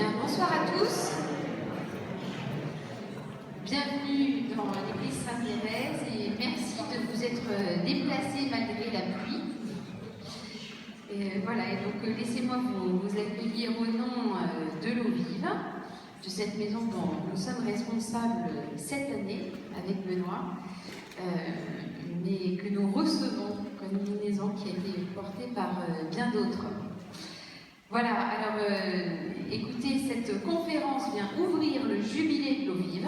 Bien, bonsoir à tous. Bienvenue dans l'église Sainte-Thérèse et merci de vous être déplacés malgré la pluie. Et voilà, et donc laissez-moi vous accueillir au nom de l'eau vive, de cette maison dont nous sommes responsables cette année avec Benoît, mais que nous recevons comme une maison qui a été portée par bien d'autres. Voilà, alors écoutez, cette conférence vient ouvrir le jubilé de l'eau vive.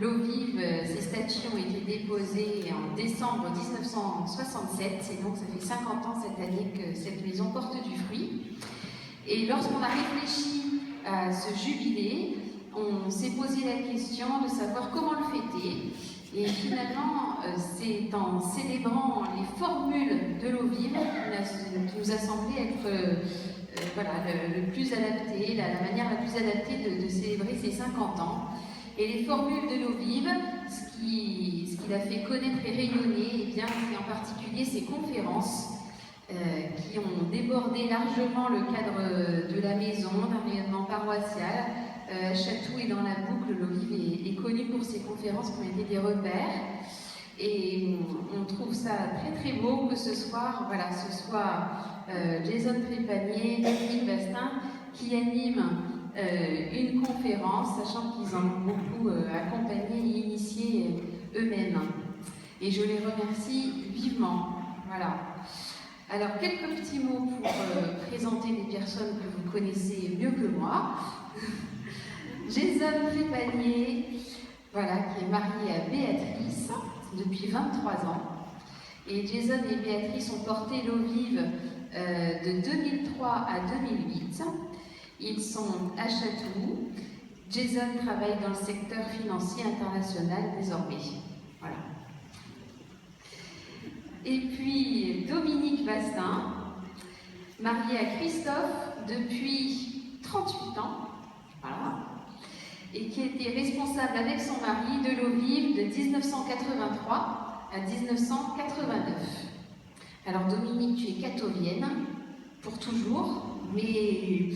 L'eau vive, ses statuts ont été déposés en décembre 1967, et donc ça fait 50 ans cette année que cette maison porte du fruit. Et lorsqu'on a réfléchi à ce jubilé, on s'est posé la question de savoir comment le fêter. Et finalement, c'est en célébrant les formules de l'eau vive qui nous a semblé être voilà, le plus adapté, la manière la plus adaptée de célébrer ces 50 ans. Et les formules de l'eau vive, ce qui l'a fait connaître et rayonner, eh bien, c'est en particulier ces conférences qui ont débordé largement le cadre de la maison, d'un rayonnement paroissial. Chatou et dans la boucle, l'eau vive est connue pour ses conférences qui ont été des repères. Et on trouve ça très très beau que ce soir, voilà, ce soit Jason Trépanier, Dominique Bastin qui animent une conférence, sachant qu'ils en ont beaucoup accompagné et initié eux-mêmes. Et je les remercie vivement. Voilà. Alors, quelques petits mots pour présenter les personnes que vous connaissez mieux que moi. Jason Trépanier, voilà, qui est marié à Béatrice depuis 23 ans. Et Jason et Béatrice ont porté l'eau vive de 2003 à 2008. Ils sont à Chatou. Jason travaille dans le secteur financier international désormais. Voilà. Et puis Dominique Bastin, marié à Christophe depuis 38 ans. Voilà. Et qui était responsable avec son mari de l'eau vive de 1983 à 1989. Alors Dominique, tu es catovienne, pour toujours, mais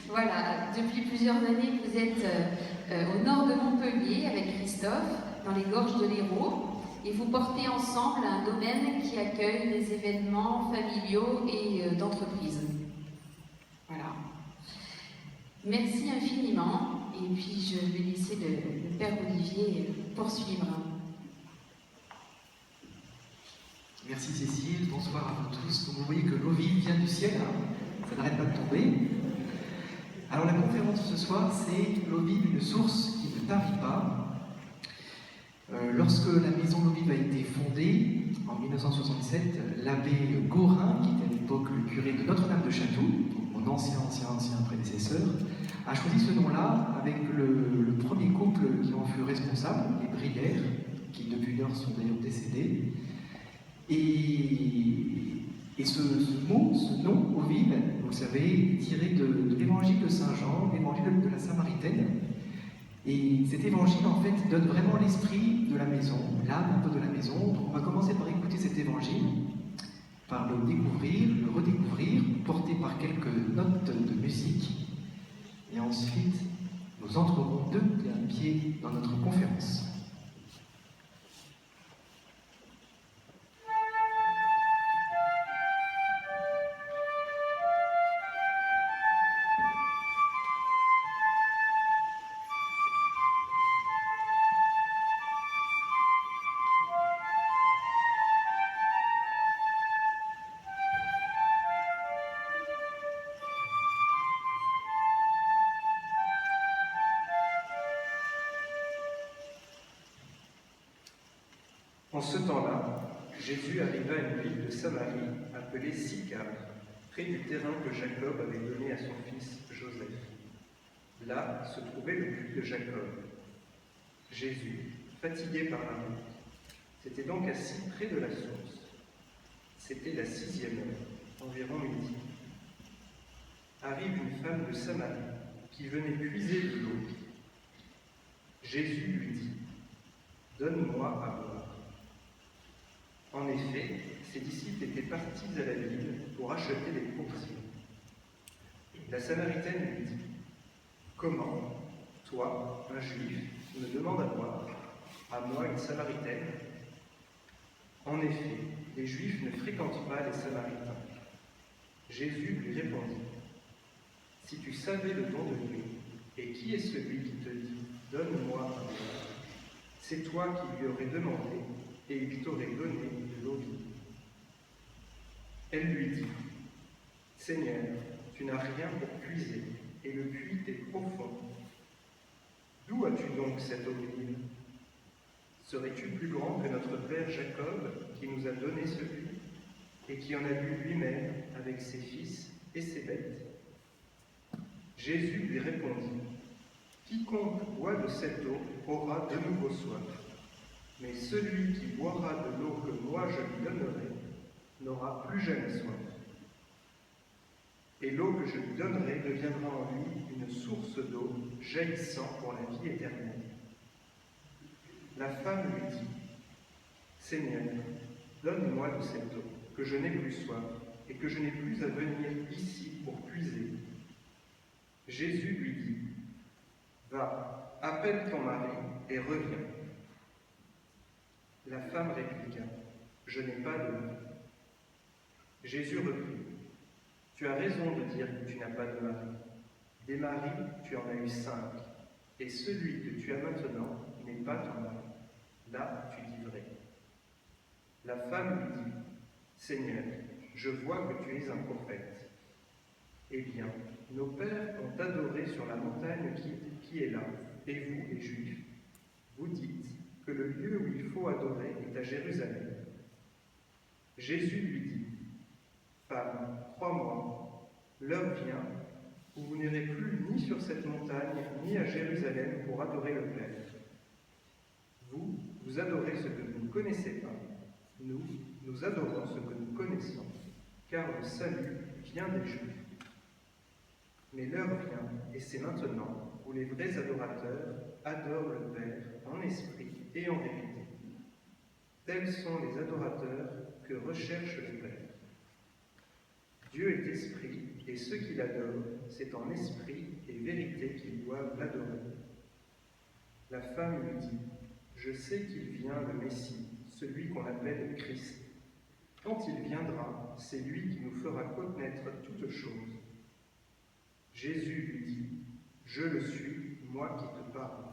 voilà, depuis plusieurs années, vous êtes au nord de Montpellier avec Christophe, dans les gorges de l'Hérault, et vous portez ensemble un domaine qui accueille des événements familiaux et d'entreprise. Voilà. Merci infiniment, et puis je vais laisser le Père Olivier poursuivre. Merci Cécile, bonsoir à vous tous. Donc vous voyez que l'eau vive vient du ciel, hein, ça n'arrête pas de tomber. Alors la conférence de ce soir, c'est l'eau vive, une source qui ne tarit pas. Lorsque la maison l'eau vive a été fondée, en 1967, l'abbé Gorin, qui était à l'époque le curé de Notre-Dame de Chatou, mon ancien prédécesseur, a choisi ce nom-là avec le premier couple qui en fut responsable, les Brière, qui depuis lors sont d'ailleurs décédés. Et ce mot, ce nom, eau vive, vous le savez, est tiré de l'évangile de Saint Jean, l'évangile de la Samaritaine. Et cet évangile, en fait, donne vraiment l'esprit de la maison, l'âme un peu de la maison. Donc on va commencer par écouter cet évangile, par le découvrir, le redécouvrir, porté par quelques notes de musique. Et ensuite, nous entrerons de plein pied dans notre conférence. En ce temps-là, Jésus arriva à une ville de Samarie appelée Sychar, près du terrain que Jacob avait donné à son fils Joseph. Là se trouvait le puits de Jacob. Jésus, fatigué par la route, s'était donc assis près de la source. C'était la 6e heure, environ midi. Arrive une femme de Samarie qui venait puiser de l'eau. Jésus lui dit : « Donne-moi à boire. » En effet, ses disciples étaient partis à la ville pour acheter des provisions. La Samaritaine lui dit : Comment, toi, un juif, me demandes à moi une samaritaine? En effet, les juifs ne fréquentent pas les samaritains. Jésus lui répondit, si tu savais le don de Dieu, et qui est celui qui te dit, donne-moi un verre, c'est toi qui lui aurais demandé, et il t'aurait donné de l'eau vive. Elle lui dit, Seigneur, tu n'as rien pour puiser, et le puits est profond. D'où as-tu donc cette eau vive? Serais-tu plus grand que notre père Jacob, qui nous a donné ce puits, et qui en a bu lui-même avec ses fils et ses bêtes? Jésus lui répondit, quiconque boit de cette eau aura de nouveau soif, mais celui qui boira de l'eau que moi je lui donnerai n'aura plus jamais soif. Et l'eau que je lui donnerai deviendra en lui une source d'eau jaillissant pour la vie éternelle. La femme lui dit, Seigneur, donne-moi de cette eau, que je n'ai plus soif, et que je n'ai plus à venir ici pour puiser. Jésus lui dit, va, appelle ton mari et reviens. La femme répliqua, je n'ai pas de mari. Jésus reprit, tu as raison de dire que tu n'as pas de mari. Des maris, tu en as eu 5, et celui que tu as maintenant n'est pas ton mari. Là, tu dis vrai. La femme lui dit, Seigneur, je vois que tu es un prophète. Eh bien, nos pères ont adoré sur la montagne qui est là, et vous, les Juifs, vous dites que le lieu où il faut adorer est à Jérusalem. Jésus lui dit, femme, crois-moi, l'heure vient où vous n'irez plus ni sur cette montagne, ni à Jérusalem pour adorer le Père. Vous, vous adorez ce que vous ne connaissez pas. Nous, nous adorons ce que nous connaissons, car le salut vient des Juifs. Mais l'heure vient, et c'est maintenant, où les vrais adorateurs adorent le Père en esprit et en vérité. Tels sont les adorateurs que recherche le Père. Dieu est esprit, et ceux qui l'adorent, c'est en esprit et vérité qu'ils doivent l'adorer. La femme lui dit, je sais qu'il vient le Messie, celui qu'on appelle Christ. Quand il viendra, c'est lui qui nous fera connaître toutes choses. Jésus lui dit, je le suis, moi qui te parle.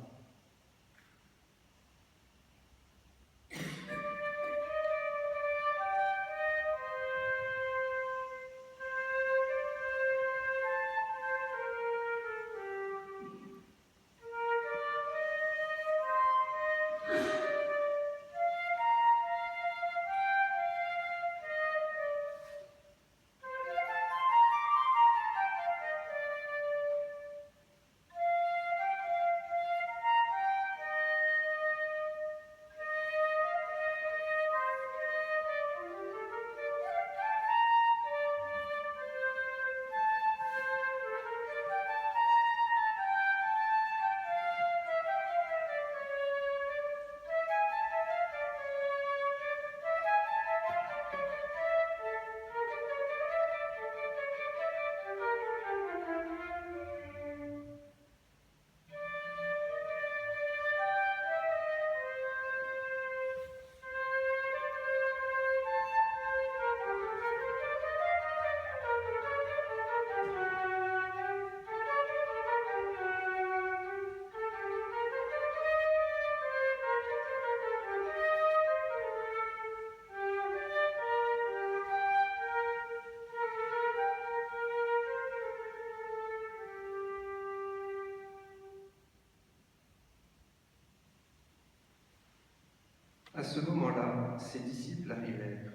À ce moment-là, ses disciples arrivèrent.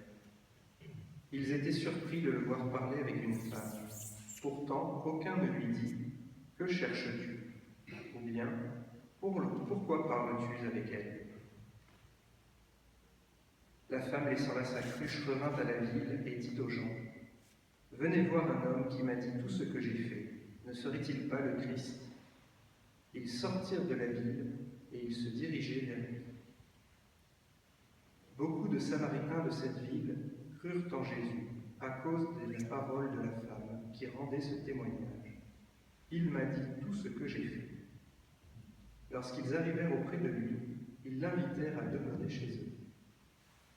Ils étaient surpris de le voir parler avec une femme. Pourtant, aucun ne lui dit « Que cherches-tu » ou bien « Pourquoi parles-tu avec elle » La femme, laissant là sa cruche, revint à la ville et dit aux gens « Venez voir un homme qui m'a dit tout ce que j'ai fait. Ne serait-il pas le Christ » Ils sortirent de la ville et ils se dirigeaient vers lui. Beaucoup de Samaritains de cette ville crurent en Jésus à cause de la parole de la femme qui rendait ce témoignage. Il m'a dit tout ce que j'ai fait. Lorsqu'ils arrivèrent auprès de lui, ils l'invitèrent à demeurer chez eux.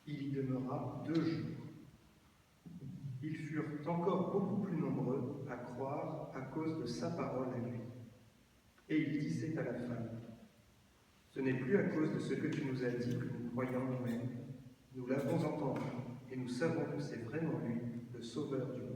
Il y demeura 2 jours. Ils furent encore beaucoup plus nombreux à croire à cause de sa parole à lui. Et il disait à la femme, « Ce n'est plus à cause de ce que tu nous as dit que nous croyons nous-mêmes. Nous l'avons entendu et nous savons que c'est vraiment lui, le Sauveur du monde. »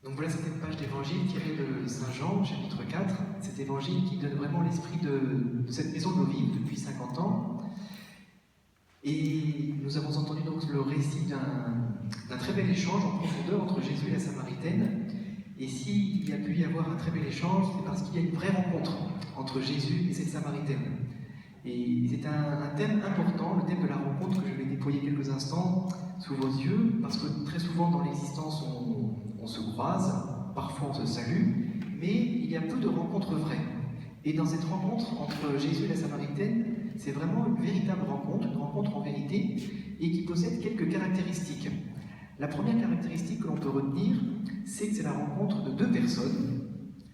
Donc voilà, c'était une page d'évangile tirée de Saint Jean, chapitre 4. Cet évangile qui donne vraiment l'esprit de cette maison de l'eau vive depuis 50 ans. Et nous avons entendu donc le récit d'un très bel échange en profondeur entre Jésus et la Samaritaine. Et s'il y a pu y avoir un très bel échange, c'est parce qu'il y a une vraie rencontre entre Jésus et cette Samaritaine. Et c'est un thème important, le thème de la rencontre, que je vais déployer quelques instants sous vos yeux, parce que très souvent dans l'existence, on se croise, parfois on se salue, mais il y a peu de rencontres vraies. Et dans cette rencontre entre Jésus et la Samaritaine, c'est vraiment une véritable rencontre, une rencontre en vérité, et qui possède quelques caractéristiques. La première caractéristique que l'on peut retenir, c'est que c'est la rencontre de 2 personnes,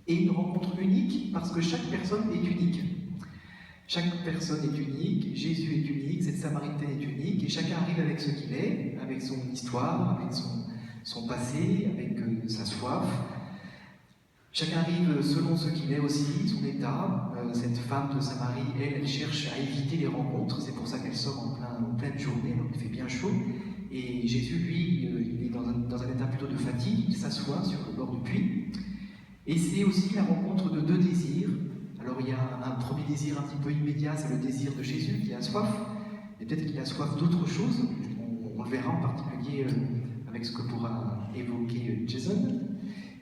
et une rencontre unique, parce que chaque personne est unique. Chaque personne est unique, Jésus est unique, cette Samaritaine est unique, et chacun arrive avec ce qu'il est, avec son histoire, avec son passé, avec sa soif. Chacun arrive selon ce qu'il est aussi, son état. Cette femme de Samarie, elle cherche à éviter les rencontres, c'est pour ça qu'elle sort en pleine journée, donc il fait bien chaud. Et Jésus, lui, il est dans un état plutôt de fatigue, il s'assoit sur le bord du puits. Et c'est aussi la rencontre de 2 désirs. Alors il y a un premier désir un petit peu immédiat, c'est le désir de Jésus qui a soif, et peut-être qu'il a soif d'autre chose, on le verra en particulier avec ce que pourra évoquer Jason.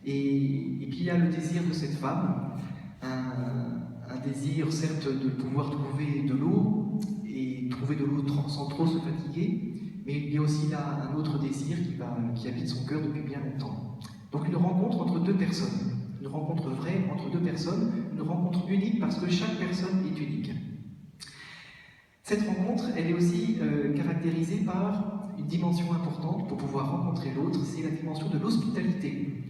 Et puis il y a le désir de cette femme, un désir certes de pouvoir trouver de l'eau, et trouver de l'eau sans trop se fatiguer, mais il y a aussi là un autre désir qui habite son cœur depuis bien longtemps. Donc une rencontre entre 2 personnes. Une rencontre vraie entre 2 personnes, une rencontre unique parce que chaque personne est unique. Cette rencontre, elle est aussi caractérisée par une dimension importante pour pouvoir rencontrer l'autre, c'est la dimension de l'hospitalité.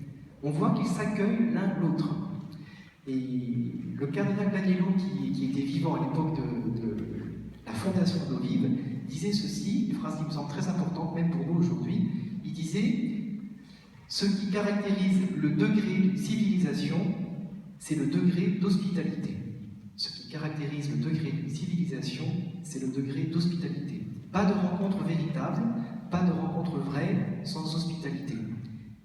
On voit qu'ils s'accueillent l'un l'autre. Et le cardinal Daniello, qui était vivant à l'époque de la fondation de l'eau vive, disait ceci, une phrase qui me semble très importante même pour nous aujourd'hui, il disait « Ce qui caractérise le degré de civilisation, c'est le degré d'hospitalité. Ce qui caractérise le degré de civilisation, c'est le degré d'hospitalité. Pas de rencontre véritable, pas de rencontre vraie sans hospitalité. »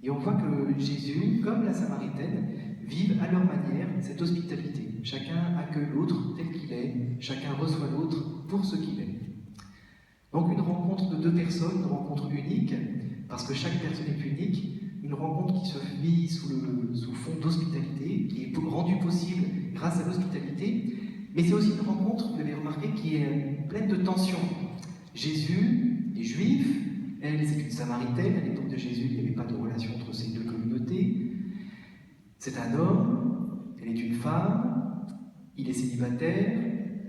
Et on voit que Jésus, comme la Samaritaine, vivent à leur manière cette hospitalité. Chacun accueille l'autre tel qu'il est, chacun reçoit l'autre pour ce qu'il est. Donc une rencontre de 2 personnes, une rencontre unique, parce que chaque personne est unique, une rencontre qui se vit sous fond d'hospitalité, qui est rendue possible grâce à l'hospitalité, mais c'est aussi une rencontre, vous l'avez remarqué, qui est pleine de tensions. Jésus est juif, elle c'est une Samaritaine, à l'époque de Jésus il n'y avait pas de relation entre ces 2 communautés. C'est un homme, elle est une femme, il est célibataire,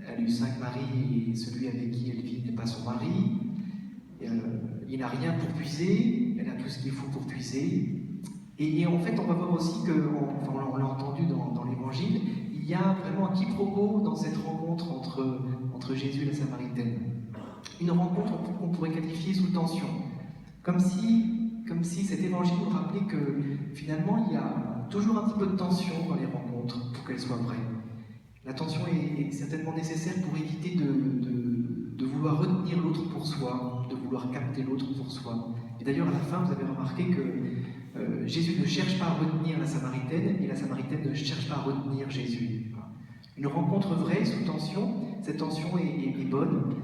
elle a eu 5 maris et celui avec qui elle vit n'est pas son mari. Il n'a rien pour puiser, elle a tout ce qu'il faut pour puiser. Et en fait, on va voir aussi on l'a entendu dans l'Évangile, il y a vraiment un quiproquo dans cette rencontre entre Jésus et la Samaritaine. Une rencontre qu'on pourrait qualifier sous tension. Comme si cet Évangile nous rappelait que finalement, il y a toujours un petit peu de tension dans les rencontres pour qu'elles soient vraies. La tension est certainement nécessaire pour éviter de vouloir retenir l'autre pour soi, de vouloir capter l'autre pour soi. Et d'ailleurs, à la fin, vous avez remarqué que Jésus ne cherche pas à retenir la Samaritaine, et la Samaritaine ne cherche pas à retenir Jésus. Une rencontre vraie, sous tension, cette tension est bonne,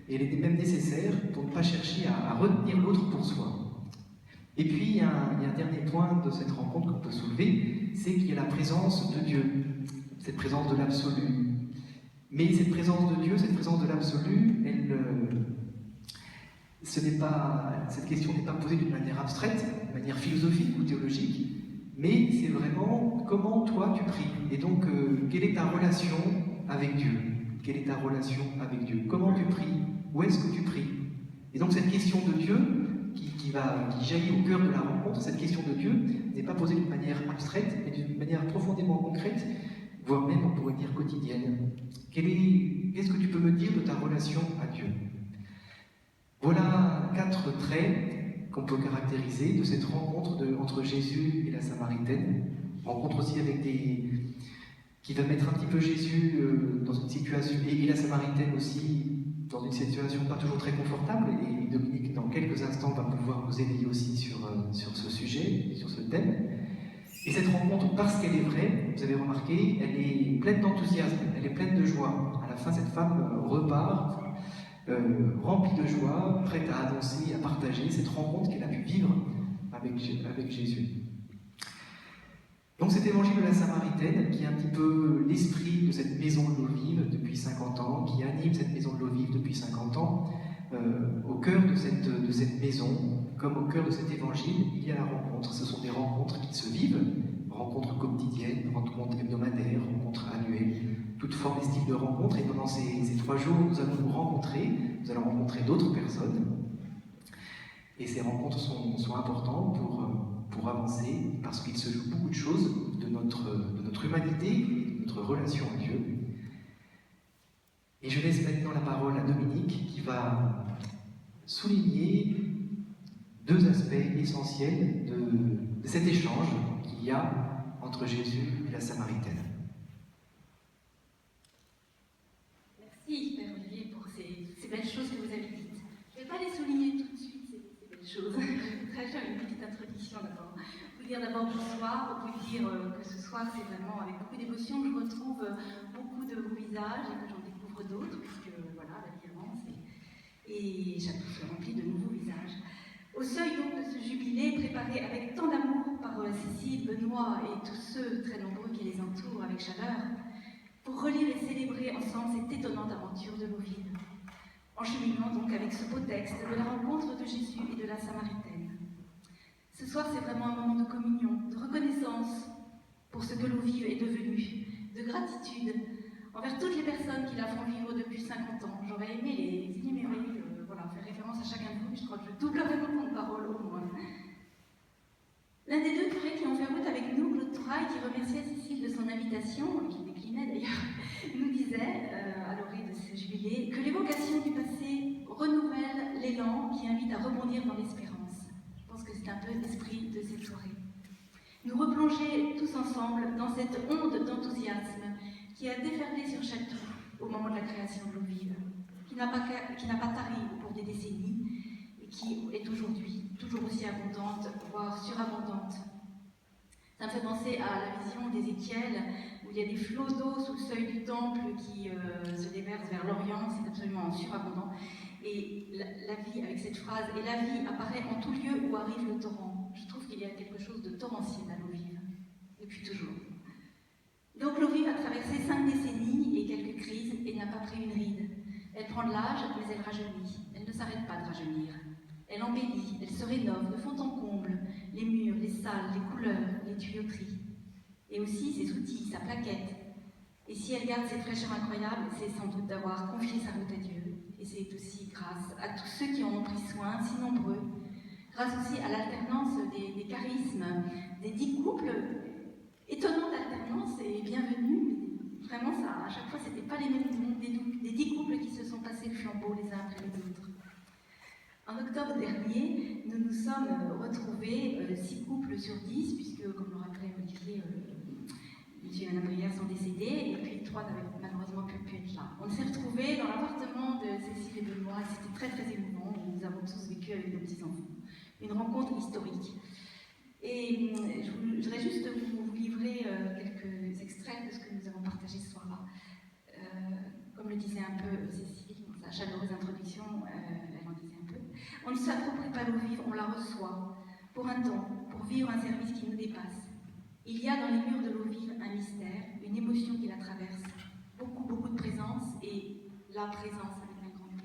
et elle est même nécessaire pour ne pas chercher à retenir l'autre pour soi. Et puis, il y a un dernier point de cette rencontre qu'on peut soulever, c'est qu'il y a la présence de Dieu, cette présence de l'absolu. Mais cette présence de Dieu, cette présence de l'absolu, cette question n'est pas posée d'une manière abstraite, d'une manière philosophique ou théologique, mais c'est vraiment comment toi tu pries. Et donc, quelle est ta relation avec Dieu? Quelle est ta relation avec Dieu? Comment tu pries? Où est-ce que tu pries? Et donc cette question de Dieu, qui jaillit au cœur de la rencontre, cette question de Dieu n'est pas posée d'une manière abstraite, mais d'une manière profondément concrète, voire même, on pourrait dire, quotidienne. Qu'est-ce que tu peux me dire de ta relation à Dieu? Voilà 4 traits qu'on peut caractériser de cette rencontre entre Jésus et la Samaritaine. Rencontre aussi avec qui va mettre un petit peu Jésus dans une situation, et la Samaritaine aussi, dans une situation pas toujours très confortable, et Dominique, dans quelques instants, va pouvoir nous éveiller aussi sur ce sujet, sur ce thème. Et cette rencontre, parce qu'elle est vraie, vous avez remarqué, elle est pleine d'enthousiasme, elle est pleine de joie. À la fin, cette femme repart, remplie de joie, prête à avancer, à partager cette rencontre qu'elle a pu vivre avec Jésus. Donc cet évangile de la Samaritaine, qui est un petit peu l'esprit de cette maison de l'eau vive depuis 50 ans, qui anime cette maison de l'eau vive depuis 50 ans, au cœur de cette maison, comme au cœur de cet évangile, il y a la rencontre. Ce sont des rencontres qui se vivent, rencontres quotidiennes, rencontres hebdomadaires, rencontres annuelles, toutes formes et styles de rencontres. Et pendant ces 3 jours, nous allons nous rencontrer, nous allons rencontrer d'autres personnes. Et ces rencontres sont importantes pour avancer, parce qu'il se joue beaucoup de choses de notre humanité et de notre relation à Dieu. Et je laisse maintenant la parole à Dominique, qui va souligner 2 aspects essentiels de cet échange qu'il y a entre Jésus et la Samaritaine. Merci, Père Olivier, pour ces belles choses que vous avez dites. Je ne vais pas les souligner tout de suite, ces belles choses. Je voudrais faire une petite introduction d'abord. Vous dire d'abord bonsoir, vous dire que ce soir, c'est vraiment avec beaucoup d'émotion que je retrouve beaucoup de vos visages et que j'en découvre d'autres, puisque voilà, la vie avance et je suis remplie de nouveaux visages. Au seuil donc de ce jubilé préparé avec tant d'amour par Cécile, Benoît et tous ceux très nombreux qui les entourent avec chaleur, pour relire et célébrer ensemble cette étonnante aventure de l'eau vive, en cheminant donc avec ce beau texte de la rencontre de Jésus et de la Samaritaine. Ce soir, c'est vraiment un moment de communion, de reconnaissance pour ce que l'eau vive est devenue, de gratitude envers toutes les personnes qui la font vivre depuis 50 ans. J'aurais aimé les énumérer, faire référence à chacun de vous, mais je crois que je doublerai mon temps de parole au moins. L'un des 2 curés qui ont fait route avec nous, Claude Touraille, qui remerciait Cécile de son invitation, et qui déclinait d'ailleurs, nous disait, à l'orée de ce jubilé, que l'évocation du passé renouvelle l'élan qui invite à rebondir dans l'espérance. Je pense que c'est un peu l'esprit de cette soirée. Nous replonger tous ensemble dans cette onde d'enthousiasme qui a déferlé sur Château au moment de la création de l'eau vive, qui n'a pas tari au cours des décennies et qui est aujourd'hui toujours aussi abondante, voire surabondante. Ça me fait penser à la vision d'Ézéchiel, où il y a des flots d'eau sous le seuil du temple qui se déversent vers l'Orient, c'est absolument surabondant. Et la vie, avec cette phrase, et la vie apparaît en tout lieu où arrive le torrent. Je trouve qu'il y a quelque chose de torrentiel à l'eau vive, depuis toujours. Donc l'eau vive a traversé 5 décennies et quelques crises et n'a pas pris une ride. Elle prend de l'âge, mais elle rajeunit. Elle ne s'arrête pas de rajeunir. Elle embellit, elle se rénove de fond en comble, les murs, les salles, les couleurs, les tuyauteries. Et aussi ses outils, sa plaquette. Et si elle garde cette fraîcheur incroyable, c'est sans doute d'avoir confié sa route à Dieu. Et c'est aussi grâce à tous ceux qui en ont pris soin, si nombreux. Grâce aussi à l'alternance des charismes, des 10 couples. Étonnante alternance et bienvenue. Vraiment, ça, à chaque fois, c'était pas les mêmes mondes, des 10 couples qui se sont passés le flambeau les uns après les autres. En octobre dernier, nous nous sommes retrouvés, 6 couples sur 10, puisque, comme le rappelait Olivier, monsieur et madame Brière sont décédés, et puis 3 n'avaient malheureusement pu être là. On s'est retrouvés dans l'appartement de Cécile et de moi, et c'était très très émouvant, nous avons tous vécu avec nos petits-enfants. Une rencontre historique. Et je voudrais juste vous livrer quelques extraits de ce que nous avons partagé ce soir-là. Comme le disait un peu Cécile, dans sa chaleureuse introduction, elle en disait un peu. On ne s'approprie pas l'eau vive, on la reçoit pour un temps, pour vivre un service qui nous dépasse. Il y a dans les murs de l'eau vive un mystère, une émotion qui la traverse, beaucoup de présence et la présence avec un grand P.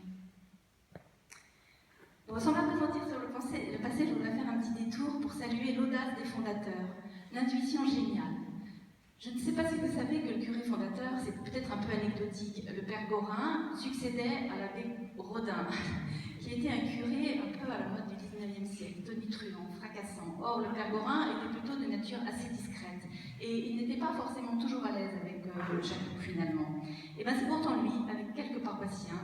Bon, sans m'appesantir sur le passé, je voudrais faire un petit détour pour saluer l'audace des fondateurs, l'intuition géniale. Je ne sais pas si vous savez que le curé fondateur, c'est peut-être un peu anecdotique. Le père Gorin succédait à l'abbé Rodin, qui était un curé un peu à la mode du 19e siècle, tonitruant, fracassant. Or, le père Gorin était plutôt de nature assez discrète, et il n'était pas forcément toujours à l'aise avec le château, finalement. Et bien c'est pourtant lui, avec quelques paroissiens,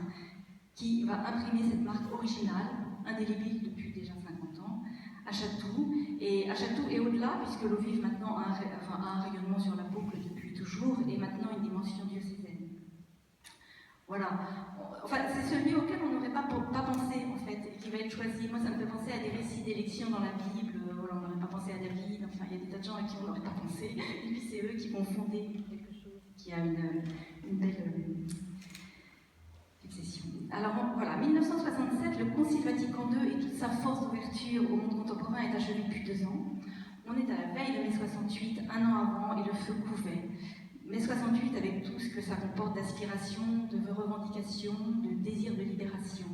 qui va imprimer cette marque originale, indélébile depuis déjà 50 ans, à Chatou, et au-delà, puisque l'eau vive maintenant a un rayonnement sur la boucle depuis toujours, et maintenant une dimension diocésaine. Voilà. Enfin, c'est celui auquel on n'aurait pas pensé, en fait, qui va être choisi. Moi, ça me fait penser à des récits d'élections dans la Bible. Voilà, on n'aurait pas pensé à David. Enfin, il y a des tas de gens à qui on n'aurait pas pensé. Et puis, c'est eux qui vont fonder quelque chose qui a une belle succession. Alors, voilà, 1967, le Concile Vatican II et toute sa force d'ouverture au monde contemporain est achevé depuis 2 ans. On est à la veille de mai 68, un an avant, et le feu couvait. Mai 68 avec tout ce que ça comporte d'aspiration, de revendication, de désir de libération.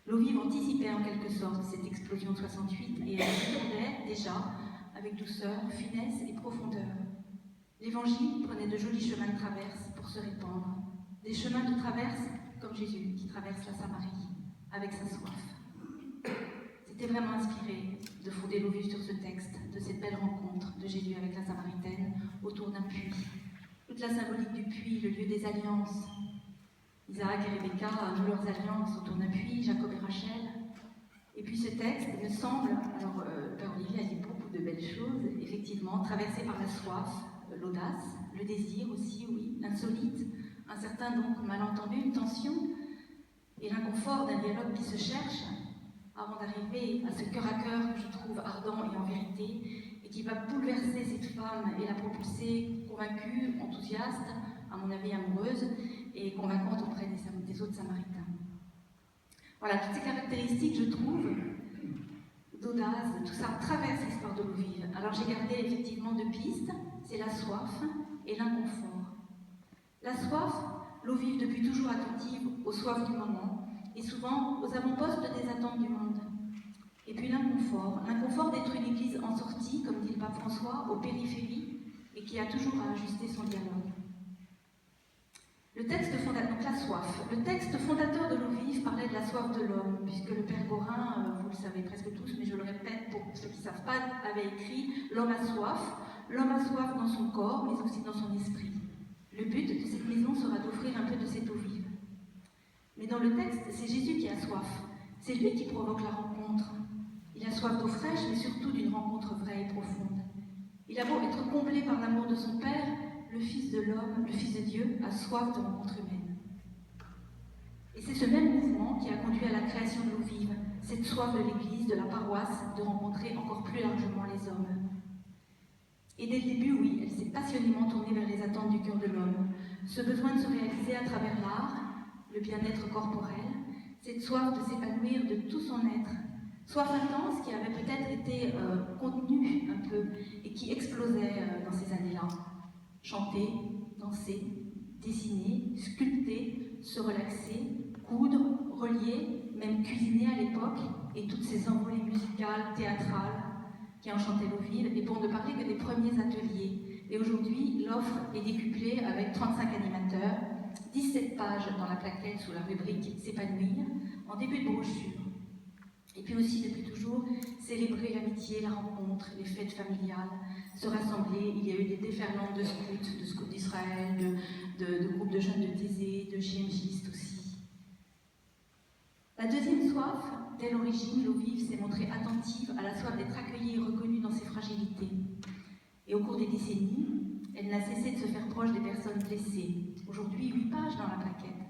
L'eau vive anticipait en quelque sorte cette explosion de 68 et elle répondait déjà avec douceur, finesse et profondeur. L'Évangile prenait de jolis chemins de traverse pour se répandre. Des chemins de traverse comme Jésus qui traverse la Samarie avec sa soif. C'était vraiment inspiré de fonder l'eau vive sur ce texte, de cette belle rencontre de Jésus avec la Samaritaine autour d'un puits. Toute la symbolique du puits, le lieu des alliances. Isaac et Rebecca nouent leurs alliances autour d'un puits, Jacob et Rachel. Et puis ce texte me semble, alors Père Olivier a dit beaucoup de belles choses, effectivement, traversé par la soif, l'audace, le désir aussi, oui, l'insolite, un certain donc malentendu, une tension, et l'inconfort d'un dialogue qui se cherche, avant d'arriver à ce cœur à cœur que je trouve ardent et en vérité, et qui va bouleverser cette femme et la propulser convaincue, enthousiaste, à mon avis amoureuse, et convaincante auprès des autres Samaritains. Voilà, toutes ces caractéristiques, je trouve, d'audace, tout ça traverse l'histoire de l'eau vive. Alors j'ai gardé effectivement 2 pistes, c'est la soif et l'inconfort. La soif, l'eau vive depuis toujours attentive aux soifs du moment, et souvent aux avant-postes des attentes du monde. Et puis l'inconfort d'être une église en sortie, comme dit le pape François, aux périphéries, et qui a toujours à ajuster son dialogue. Le texte fondateur, donc la soif. Le texte fondateur de l'eau vive parlait de la soif de l'homme, puisque le père Gorin, vous le savez presque tous, mais je le répète pour ceux qui ne savent pas, avait écrit « L'homme a soif dans son corps, mais aussi dans son esprit. Le but de cette maison sera d'offrir un peu de cette eau vive. » Mais dans le texte, c'est Jésus qui a soif. C'est lui qui provoque la rencontre. Il a soif d'eau fraîche, mais surtout d'une rencontre vraie et profonde. Il a beau être comblé par l'amour de son Père, le Fils de l'homme, le Fils de Dieu, a soif de rencontre humaine. Et c'est ce même mouvement qui a conduit à la création de l'eau vive, cette soif de l'Église, de la paroisse, de rencontrer encore plus largement les hommes. Et dès le début, oui, elle s'est passionnément tournée vers les attentes du cœur de l'homme, ce besoin de se réaliser à travers l'art, le bien-être corporel, cette soif de s'épanouir de tout son être, soif intense qui avait peut-être été contenue un peu et qui explosait dans ces années-là. Chanter, danser, dessiner, sculpter, se relaxer, coudre, relier, même cuisiner à l'époque, et toutes ces envolées musicales, théâtrales qui enchantaient l'eau vive, et pour ne parler que des premiers ateliers. Et aujourd'hui, l'offre est décuplée avec 35 animateurs, 17 pages dans la plaquette sous la rubrique « S'épanouir » en début de brochure. Et puis aussi, depuis toujours, célébrer l'amitié, la rencontre, les fêtes familiales, se rassembler. Il y a eu des déferlantes de scouts d'Israël, de groupes de jeunes de Thésée, de JMJistes aussi. La deuxième soif, dès l'origine, l'eau vive s'est montrée attentive à la soif d'être accueillie et reconnue dans ses fragilités. Et au cours des décennies, elle n'a cessé de se faire proche des personnes blessées. Aujourd'hui, 8 pages dans la plaquette,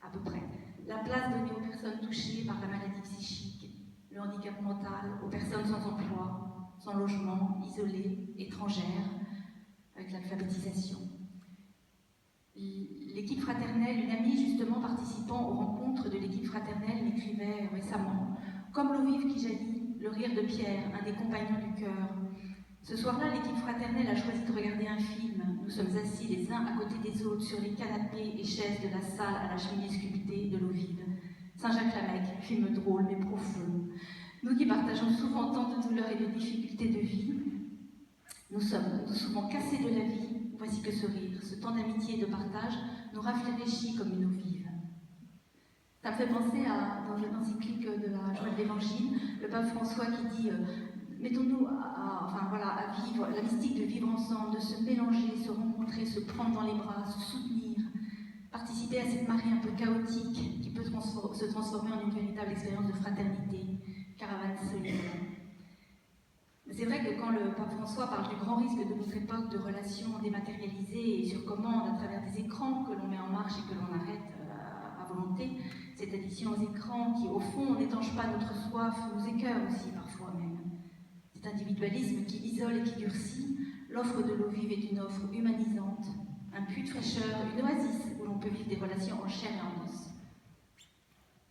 à peu près. La place donnée aux personnes touchées par la maladie psychique, le handicap mental, aux personnes sans emploi, sans logement, isolées, étrangères, avec l'alphabétisation. L'équipe fraternelle, une amie justement participant aux rencontres de l'équipe fraternelle, m'écrivait récemment « Comme l'eau vive qui jaillit, le rire de Pierre, un des compagnons du cœur. Ce soir-là, l'équipe fraternelle a choisi de regarder un film. Nous sommes assis les uns à côté des autres sur les canapés et chaises de la salle à la cheminée sculptée de l'eau vive. Saint-Jacques-Lamec, film drôle mais profond. Nous qui partageons souvent tant de douleurs et de difficultés de vie, nous sommes souvent cassés de la vie, voici que ce rire, ce temps d'amitié et de partage nous rafraîchit comme une eau vive. Ça me fait penser dans l'encyclique de la Joie de l'Évangile, le pape François qui dit mettons-nous à vivre, la mystique de vivre ensemble, de se mélanger, se rencontrer, se prendre dans les bras, se soutenir, participer à cette marée un peu chaotique qui peut se transformer en une véritable expérience de fraternité, caravane solidaire. C'est vrai que quand le pape François parle du grand risque de notre époque de relations dématérialisées et sur commande à travers des écrans que l'on met en marche et que l'on arrête à volonté, cette addiction aux écrans qui, au fond, n'étanche pas notre soif, nous écœure aussi parfois même. Cet individualisme qui isole et qui durcit, l'offre de l'eau vive est une offre humanisante, un puits de fraîcheur, une oasis où l'on peut vivre des relations en chair et en os.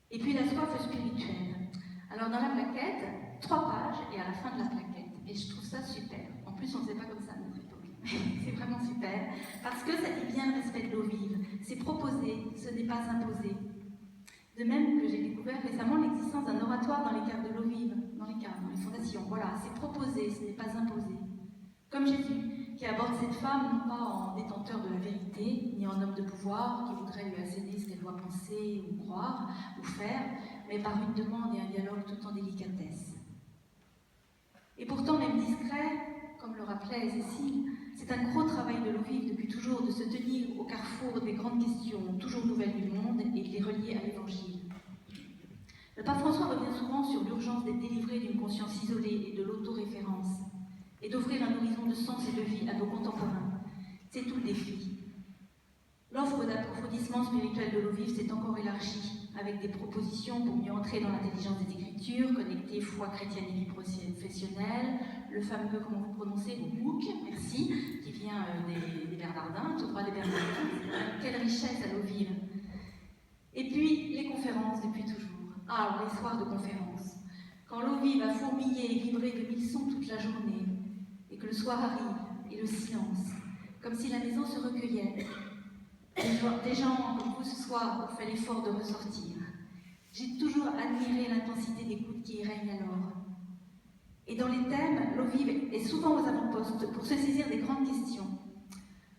Et puis la soif spirituelle. Alors dans la plaquette, 3 pages et à la fin de la plaquette. Et je trouve ça super. En plus, on ne sait pas comme ça à notre époque. C'est vraiment super. Parce que ça dit bien le respect de l'eau vive. C'est proposer, ce n'est pas imposer. De même que j'ai découvert récemment l'existence d'un oratoire dans les caves de l'eau vive, dans les fondations. Voilà, c'est proposer, ce n'est pas imposer. Comme Jésus, qui aborde cette femme non pas en détenteur de la vérité, ni en homme de pouvoir, qui voudrait lui asséner ce qu'elle doit penser ou croire ou faire, mais par une demande et un dialogue tout en délicatesse. Et pourtant, même discret, comme le rappelait Cécile, c'est un gros travail de l'eau vive depuis toujours de se tenir au carrefour des grandes questions toujours nouvelles du monde et de les relier à l'Évangile. Le pape François revient souvent sur l'urgence d'être délivré d'une conscience isolée et de l'autoréférence, et d'offrir un horizon de sens et de vie à nos contemporains. C'est tout le défi. L'offre d'approfondissement spirituel de l'eau vive s'est encore élargie, avec des propositions pour mieux entrer dans l'intelligence des Écritures, connecter foi chrétienne et vie professionnelle, le fameux, comment vous prononcez, le MOOC, merci, qui vient des Bernardins, tout droit des Bernardins. Quelle richesse à l'eau vive. Et puis, les conférences depuis toujours. Ah, les soirs de conférences. Quand l'eau vive a fourmillé et vibré de 1000 sons toute la journée, et que le soir arrive, et le silence, comme si la maison se recueillait. Des gens comme vous ce soir ont fait l'effort de ressortir. J'ai toujours admiré l'intensité d'écoute qui y règne alors. Et dans les thèmes, l'eau vive est souvent aux avant-postes pour se saisir des grandes questions.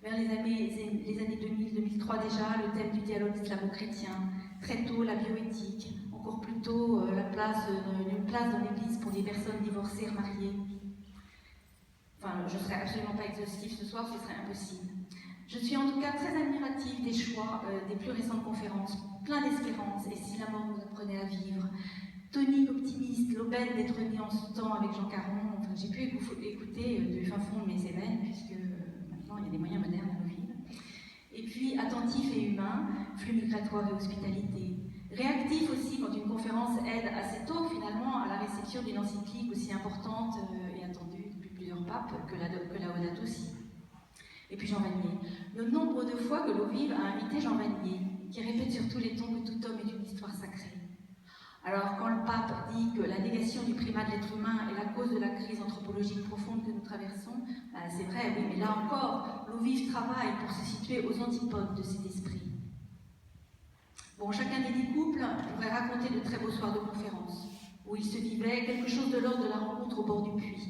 Vers les années 2000-2003 déjà, le thème du dialogue islamo-chrétien, très tôt la bioéthique, encore plus tôt une place dans l'Église pour des personnes divorcées, remariées. Enfin, je ne serai absolument pas exhaustive ce soir, ce serait impossible. Je suis en tout cas très admirative des choix des plus récentes conférences, plein d'espérance, et si la mort nous apprenait à vivre. Tonique, optimiste, l'aubaine d'être né en ce temps avec Jean Caron. Enfin, j'ai pu écouter du fin fond de mes éveils, puisque maintenant il y a des moyens modernes à nos vies. Et puis attentif et humain, flux migratoire et hospitalité. Réactif aussi quand une conférence aide assez tôt finalement à la réception d'une encyclique aussi importante et attendue depuis plusieurs papes que la Laudato Si. Et puis Jean Vanier. Le nombre de fois que l'eau vive a invité Jean Vanier, qui répète sur tous les tons que tout homme est une histoire sacrée. Alors quand le pape dit que la négation du primat de l'être humain est la cause de la crise anthropologique profonde que nous traversons, c'est vrai, oui, mais là encore, l'eau vive travaille pour se situer aux antipodes de cet esprit. Bon, chacun des 10 couples pourrait raconter de très beaux soirs de conférences, où il se vivait quelque chose de l'ordre de la rencontre au bord du puits.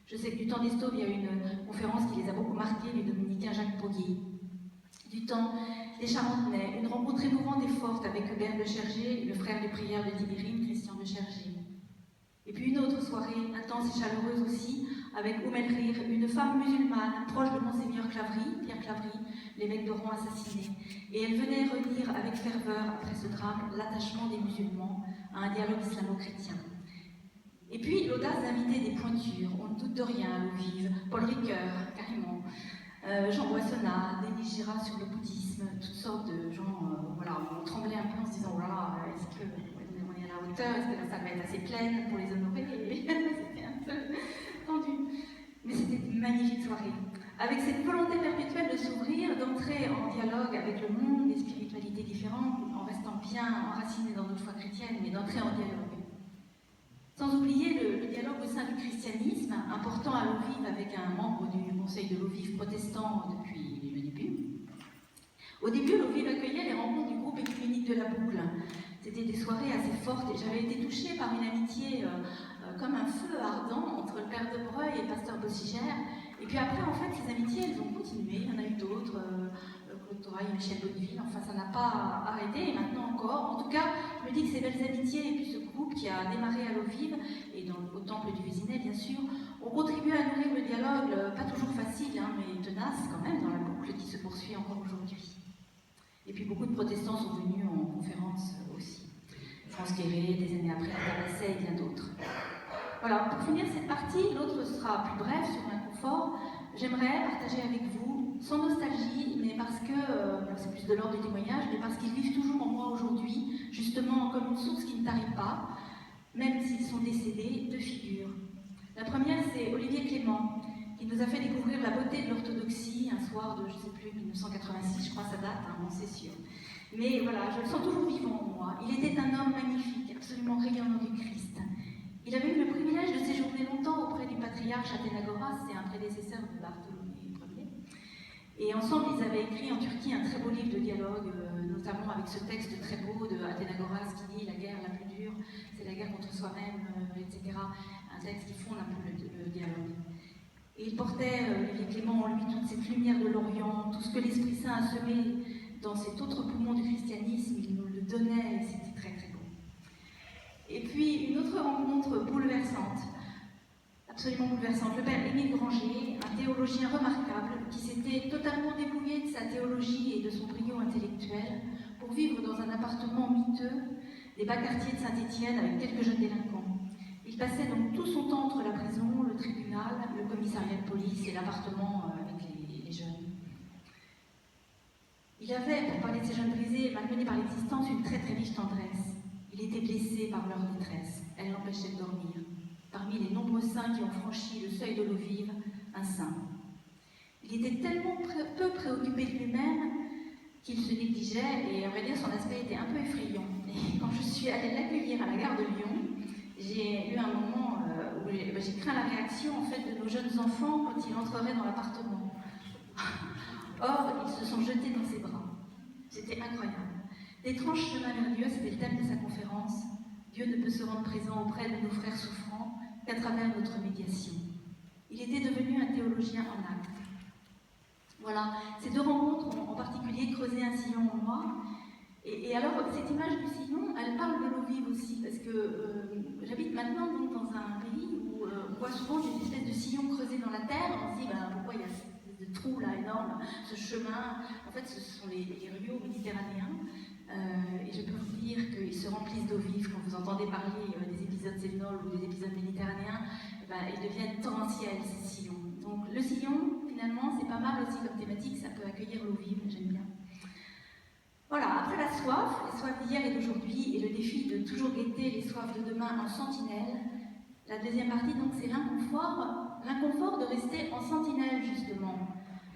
Je sais que du temps des Stauves, il y a une conférence qui les a beaucoup marqués, les dominicains Jacques Poguier. Du temps des Charentenais, une rencontre émouvante et forte avec Hubert de Chergé, le frère de prière de Tibérine, Christian de Chergé. Et puis une autre soirée, intense et chaleureuse aussi, avec Oumelrir, une femme musulmane proche de Monseigneur Clavry, Pierre Clavry, l'évêque d'Oran assassiné. Et elle venait redire avec ferveur, après ce drame, l'attachement des musulmans à un dialogue islamo-chrétien. Et puis l'audace d'inviter des pointures, on ne doute de rien, l'eau vive, Paul Ricoeur, carrément, Jean Boissonnat, Denis Girard sur le bouddhisme, toutes sortes de gens, voilà, on tremblait un peu en se disant, oh là là, est-ce qu'on est à la hauteur, est-ce que la salle va être assez pleine pour les honorer? C'était un peu tendu. Mais c'était une magnifique soirée, avec cette volonté perpétuelle de s'ouvrir, d'entrer en dialogue avec le monde, des spiritualités différentes, en restant bien enracinés dans notre foi chrétienne, mais d'entrer en dialogue. Sans oublier le dialogue au sein du christianisme, important à l'eau vive avec un membre du Conseil de l'eau vive protestant depuis le début. Au début, l'eau vive accueillait les rencontres du groupe écuménique de la Boucle. C'était des soirées assez fortes et j'avais été touchée par une amitié comme un feu ardent entre le père de Breuil et le pasteur Bossigère. Et puis après, en fait, ces amitiés, elles ont continué. Il y en a eu d'autres, Claude Toraille, Michel Bonneville, enfin, ça n'a pas arrêté, et maintenant encore. En tout cas, je me dis que ces belles amitiés, et puis ce groupe qui a démarré à l'eau vive, et au temple du Vésinet, bien sûr, ont contribué à nourrir le dialogue, pas toujours facile, hein, mais tenace quand même, dans la boucle qui se poursuit encore aujourd'hui. Et puis beaucoup de protestants sont venus en conférence aussi. France Guéret, des années après, Tabasset et bien d'autres. Voilà, pour finir cette partie, l'autre sera plus bref sur l'inconfort. J'aimerais partager avec vous, sans nostalgie, mais parce que, c'est plus de l'ordre du témoignage, mais parce qu'ils vivent toujours en moi aujourd'hui, justement comme une source qui ne tarit pas, même s'ils sont décédés, deux figures. La première, c'est Olivier Clément, qui nous a fait découvrir la beauté de l'orthodoxie un soir de, je ne sais plus, 1986, je crois, ça date, hein, c'est sûr. Mais voilà, je le sens toujours vivant en moi. Il était un homme magnifique, absolument rayonnant du Christ. Il avait eu le privilège de séjourner longtemps auprès du patriarche Athénagoras, c'est un prédécesseur de Bartholomé Ier. Et ensemble, ils avaient écrit en Turquie un très beau livre de dialogue, notamment avec ce texte très beau de Athénagoras qui dit « La guerre la plus dure, c'est la guerre contre soi-même, etc. » Un texte qui fonde un peu le dialogue. Et il portait, Olivier Clément, en lui toute cette lumière de l'Orient, tout ce que l'Esprit Saint a semé dans cet autre poumon du christianisme, il nous le donnait, et c'était très très beau. Et puis une autre rencontre bouleversante, absolument bouleversante, le père Émile Granger, un théologien remarquable qui s'était totalement dépouillé de sa théologie et de son brio intellectuel pour vivre dans un appartement miteux des bas quartiers de Saint-Étienne avec quelques jeunes délinquants. Il passait donc tout son temps entre la prison, le tribunal, le commissariat de police et l'appartement avec les jeunes. Il avait, pour parler de ces jeunes brisés, malmenés par l'existence, une très très vive tendresse. Il était blessé par leur détresse, elle l'empêchait de dormir. Parmi les nombreux saints qui ont franchi le seuil de l'eau vive, un saint. Il était tellement peu préoccupé de lui-même qu'il se négligeait et à vrai dire son aspect était un peu effrayant. Et quand je suis allée l'accueillir à la gare de Lyon, j'ai eu un moment où j'ai craint la réaction en fait de nos jeunes enfants quand ils entreraient dans l'appartement. Or, ils se sont jetés dans ses bras. C'était incroyable. D'étranges chemins vers Dieu, c'était le thème de sa conférence. Dieu ne peut se rendre présent auprès de nos frères souffrants qu'à travers notre médiation. Il était devenu un théologien en acte. Voilà, ces deux rencontres ont en particulier creusé un sillon en moi. Et alors, cette image du sillon, elle parle de l'eau vive aussi, parce que j'habite maintenant donc, dans un pays où on voit souvent des espèces de sillons creusés dans la terre. On se dit, pourquoi il y a ce trou là énorme, ce chemin? En fait, ce sont les rues méditerranéens. Et je peux vous dire qu'ils se remplissent d'eau vive quand vous entendez parler des épisodes sévenols ou des épisodes méditerranéens, ils deviennent torrentiels ces sillons. Donc le sillon, finalement, c'est pas mal aussi comme thématique, ça peut accueillir l'eau vive, j'aime bien. Voilà, après la soif, les soifs d'hier et d'aujourd'hui, et le défi de toujours guetter les soifs de demain en sentinelle, la deuxième partie, donc, c'est l'inconfort de rester en sentinelle, justement.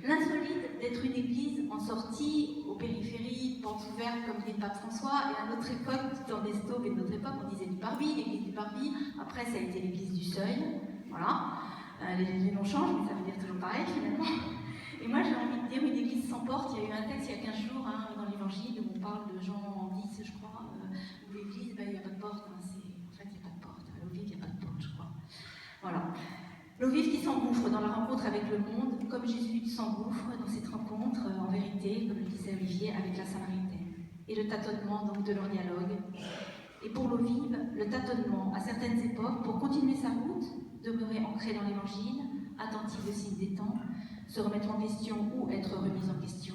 L'insolite d'être une église en sortie, aux périphéries, portes ouvertes comme dit le pape François, et à notre époque, dans des stauves et de notre époque, on disait du Parvis, l'église du Parvis, après ça a été l'église du Seuil, voilà. Les noms changent, mais ça veut dire toujours pareil finalement. Et moi j'ai envie de dire une église sans porte. Il y a eu un texte il y a 15 jours dans l'évangile où on parle de Jean 10, je crois, où l'église, il n'y a pas de porte. En fait, il n'y a pas de porte. À l'eau vive, il n'y a pas de porte, je crois. Voilà. L'eau vive qui s'engouffre dans la rencontre avec le monde, comme Jésus s'engouffre dans cette rencontre, en vérité, comme le disait Olivier, avec la Samaritaine. Et le tâtonnement donc de leur dialogue. Et pour l'eau vive, le tâtonnement à certaines époques, pour continuer sa route, demeurer ancré dans l'évangile, attentif aux signes des temps, se remettre en question ou être remise en question,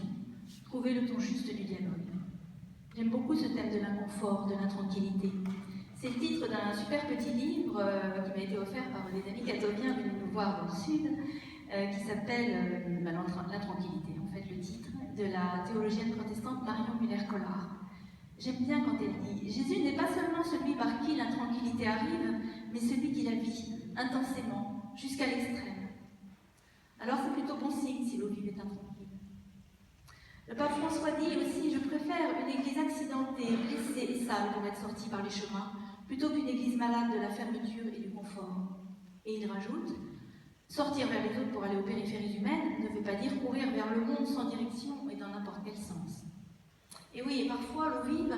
trouver le ton juste du dialogue. J'aime beaucoup ce thème de l'inconfort, de l'intranquillité. C'est le titre d'un super petit livre qui m'a été offert par des amis catholiques venus nous voir dans le sud, qui s'appelle L'intranquillité, en fait, le titre, de la théologienne protestante Marion Muller-Collard. J'aime bien quand elle dit « Jésus n'est pas seulement celui par qui l'intranquillité arrive, mais celui qui la vit intensément, jusqu'à l'extrême. » Alors c'est plutôt bon signe si l'eau vive est intranquille. Le pape François dit aussi « Je préfère une église accidentée, blessée et sale pour être sortie par les chemins, plutôt qu'une église malade de la fermeture et du confort. » Et il rajoute « Sortir vers les autres pour aller aux périphéries humaines ne veut pas dire courir vers le monde sans direction et dans n'importe quel sens. » Et oui, et parfois l'eau vive,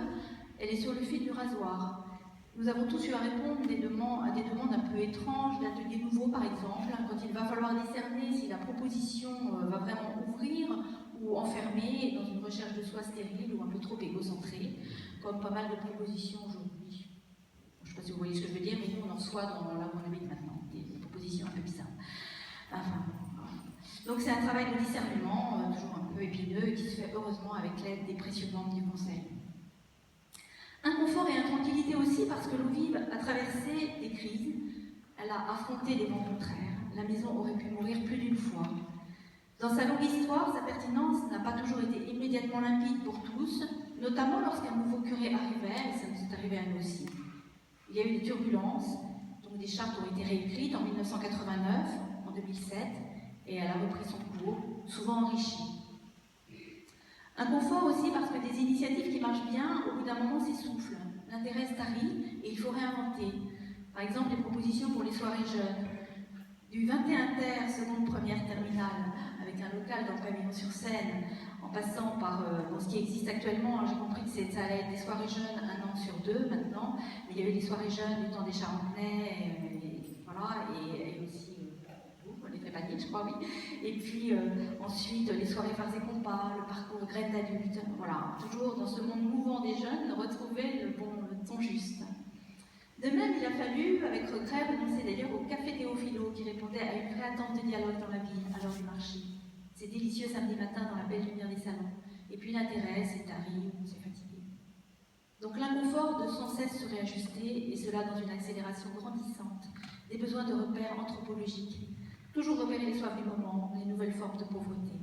elle est sur le fil du rasoir. Nous avons tous eu à répondre à des demandes un peu étranges, d'ateliers nouveaux par exemple, quand il va falloir discerner si la proposition va vraiment ouvrir ou enfermer dans une recherche de soi stérile ou un peu trop égocentrée, comme pas mal de propositions aujourd'hui. Je ne sais pas si vous voyez ce que je veux dire, mais nous on en reçoit là où on habite maintenant, des propositions un peu bizarres. Enfin, voilà. Donc c'est un travail de discernement, toujours un peu épineux, et qui se fait heureusement avec l'aide des précieux membres du Conseil. Inconfort et intranquillité aussi parce que l'eau vive a traversé des crises, elle a affronté des vents contraires, la maison aurait pu mourir plus d'une fois. Dans sa longue histoire, sa pertinence n'a pas toujours été immédiatement limpide pour tous, notamment lorsqu'un nouveau curé arrivait, et ça nous est arrivé à nous aussi. Il y a eu des turbulences, donc des chartes ont été réécrites en 1989, en 2007, et elle a repris son cours, souvent enrichie. Inconfort aussi parce que des initiatives qui marchent bien, au bout d'un moment, s'essoufflent. L'intérêt se tarit et il faut réinventer. Par exemple, les propositions pour les soirées jeunes. Du 21 terre, seconde, première, terminale, avec un local dans le pavillon sur Seine, en passant par ce qui existe actuellement, j'ai compris que ça allait être des soirées jeunes 1 an sur 2 maintenant, mais il y avait des soirées jeunes du temps des Charentenay, et aussi les Trépaniers, je crois, oui. Et puis ensuite les soirées Farces et Compas, le parcours Graines d'adultes, voilà, toujours dans ce monde mouvant des jeunes, retrouver le ton juste. De même, il a fallu, avec regret, renoncer d'ailleurs au Café Théophilo qui répondait à une vraie attente de dialogue dans la ville, à l'heure du marché. C'est délicieux samedi matin dans la belle lumière des salons. Et puis l'intérêt, c'est tari, on s'est fatigué. Donc l'inconfort de sans cesse se réajuster, et cela dans une accélération grandissante, des besoins de repères anthropologiques, toujours repérer les soifs du moment, les nouvelles formes de pauvreté.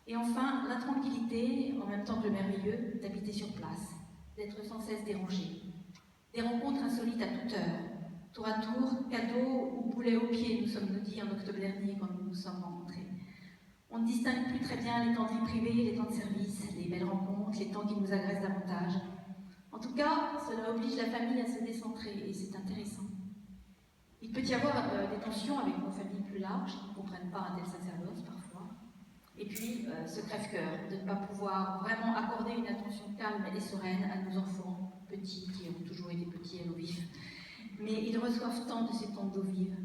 Et enfin, l'intranquillité, en même temps que le merveilleux, d'habiter sur place, d'être sans cesse dérangé. Des rencontres insolites à toute heure, tour à tour, cadeaux ou boulets aux pieds, nous sommes-nous dit en octobre dernier quand nous nous sommes rencontrés. On ne distingue plus très bien les temps de vie privée, les temps de service, les belles rencontres, les temps qui nous agressent davantage. En tout cas, cela oblige la famille à se décentrer et c'est intéressant. Il peut y avoir des tensions avec nos familles plus larges qui ne comprennent pas un tel sacerdoce parfois. Et puis, ce crève-cœur de ne pas pouvoir vraiment accorder une attention calme et sereine à nos enfants petits qui ont toujours été petits à l'eau vive. Mais ils reçoivent tant de ces temps d'eau vive.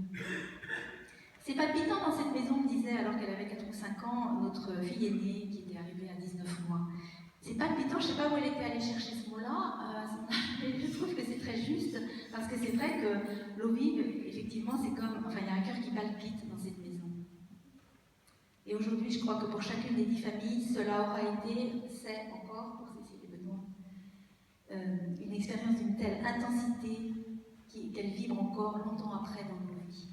C'est palpitant dans cette maison, me disait alors qu'elle avait 4 ou 5 ans, notre fille aînée qui était arrivée à 19 mois. C'est palpitant, je ne sais pas où elle était allée chercher ce mot-là, mais je trouve que c'est très juste, parce que c'est vrai que l'eau vive, effectivement, c'est comme, enfin, il y a un cœur qui palpite dans cette maison. Et aujourd'hui, je crois que pour chacune des 10 familles, cela aura été, c'est encore, pour Cécile et Benoît, une expérience d'une telle intensité qu'elle vibre encore longtemps après dans nos vies.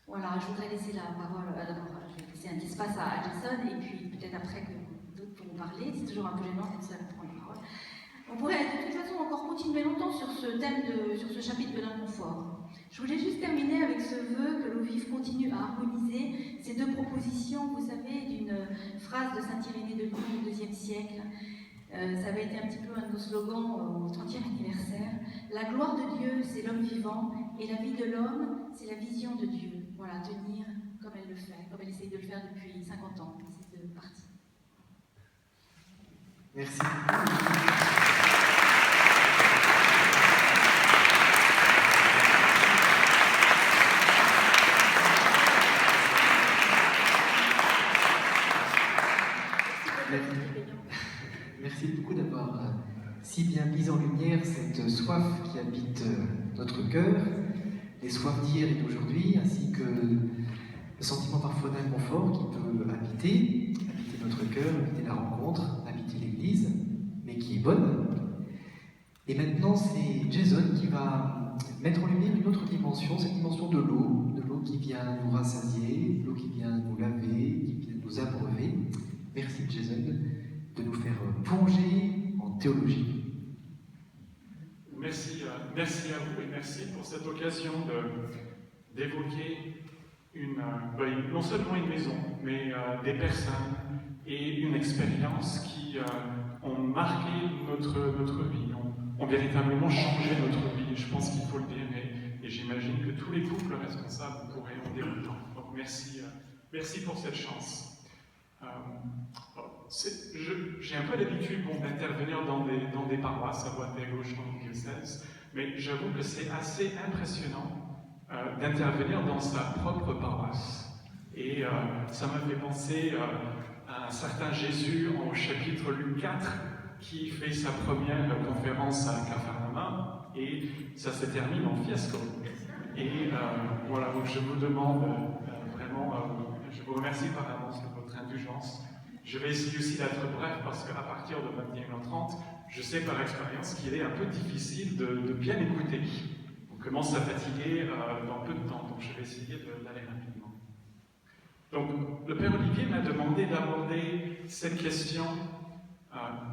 Voilà, je voudrais laisser la parole, d'abord, je vais laisser un espace à Jason, et puis peut-être après que d'autres pourront parler. C'est toujours un peu gênant d'être seule à prendre la parole. On pourrait de toute façon encore continuer longtemps sur ce thème, sur ce chapitre de l'inconfort. Je voulais juste terminer avec ce vœu que l'eau vive continue à harmoniser ces 2 propositions, vous savez, d'une phrase de Saint-Irénée de Lyon au IIe siècle. Ça avait été un petit peu un de nos slogans au 30e anniversaire. La gloire de Dieu, c'est l'homme vivant, et la vie de l'homme, c'est la vision de Dieu. Voilà, tenir comme elle le fait, comme elle essaye de le faire depuis 50 ans, ces 2 parties. Merci. Merci beaucoup d'avoir si bien mis en lumière cette soif qui habite notre cœur, les soifs d'hier et d'aujourd'hui, ainsi que le sentiment parfois d'inconfort qui peut habiter notre cœur, habiter la rencontre, habiter l'Église, mais qui est bonne. Et maintenant, c'est Jason qui va mettre en lumière une autre dimension, cette dimension de l'eau qui vient nous rassasier, l'eau qui vient nous laver, qui vient nous abreuver. Merci Jason de nous faire plonger en théologie. Merci à vous et merci pour cette occasion d'évoquer non seulement une maison, mais des personnes et une expérience qui ont marqué notre vie, ont véritablement changé notre vie. Je pense qu'il faut le dire et j'imagine que tous les couples responsables pourraient en dire autant. Donc merci pour cette chance. j'ai un peu l'habitude d'intervenir dans des paroisses à droite et à gauche dans le diocèse, mais j'avoue que c'est assez impressionnant d'intervenir dans sa propre paroisse. Et ça m'a fait penser à un certain Jésus au chapitre Luc 4 qui fait sa première conférence à Capharnaüm et ça se termine en fiasco. Et voilà, donc je vous demande vraiment, je vous remercie par avance de votre indulgence. Je vais essayer aussi d'être bref parce qu'à partir de 21h30, je sais par expérience qu'il est un peu difficile de bien écouter. On commence à fatiguer dans peu de temps, donc je vais essayer d'aller rapidement. Donc, le Père Olivier m'a demandé d'aborder cette question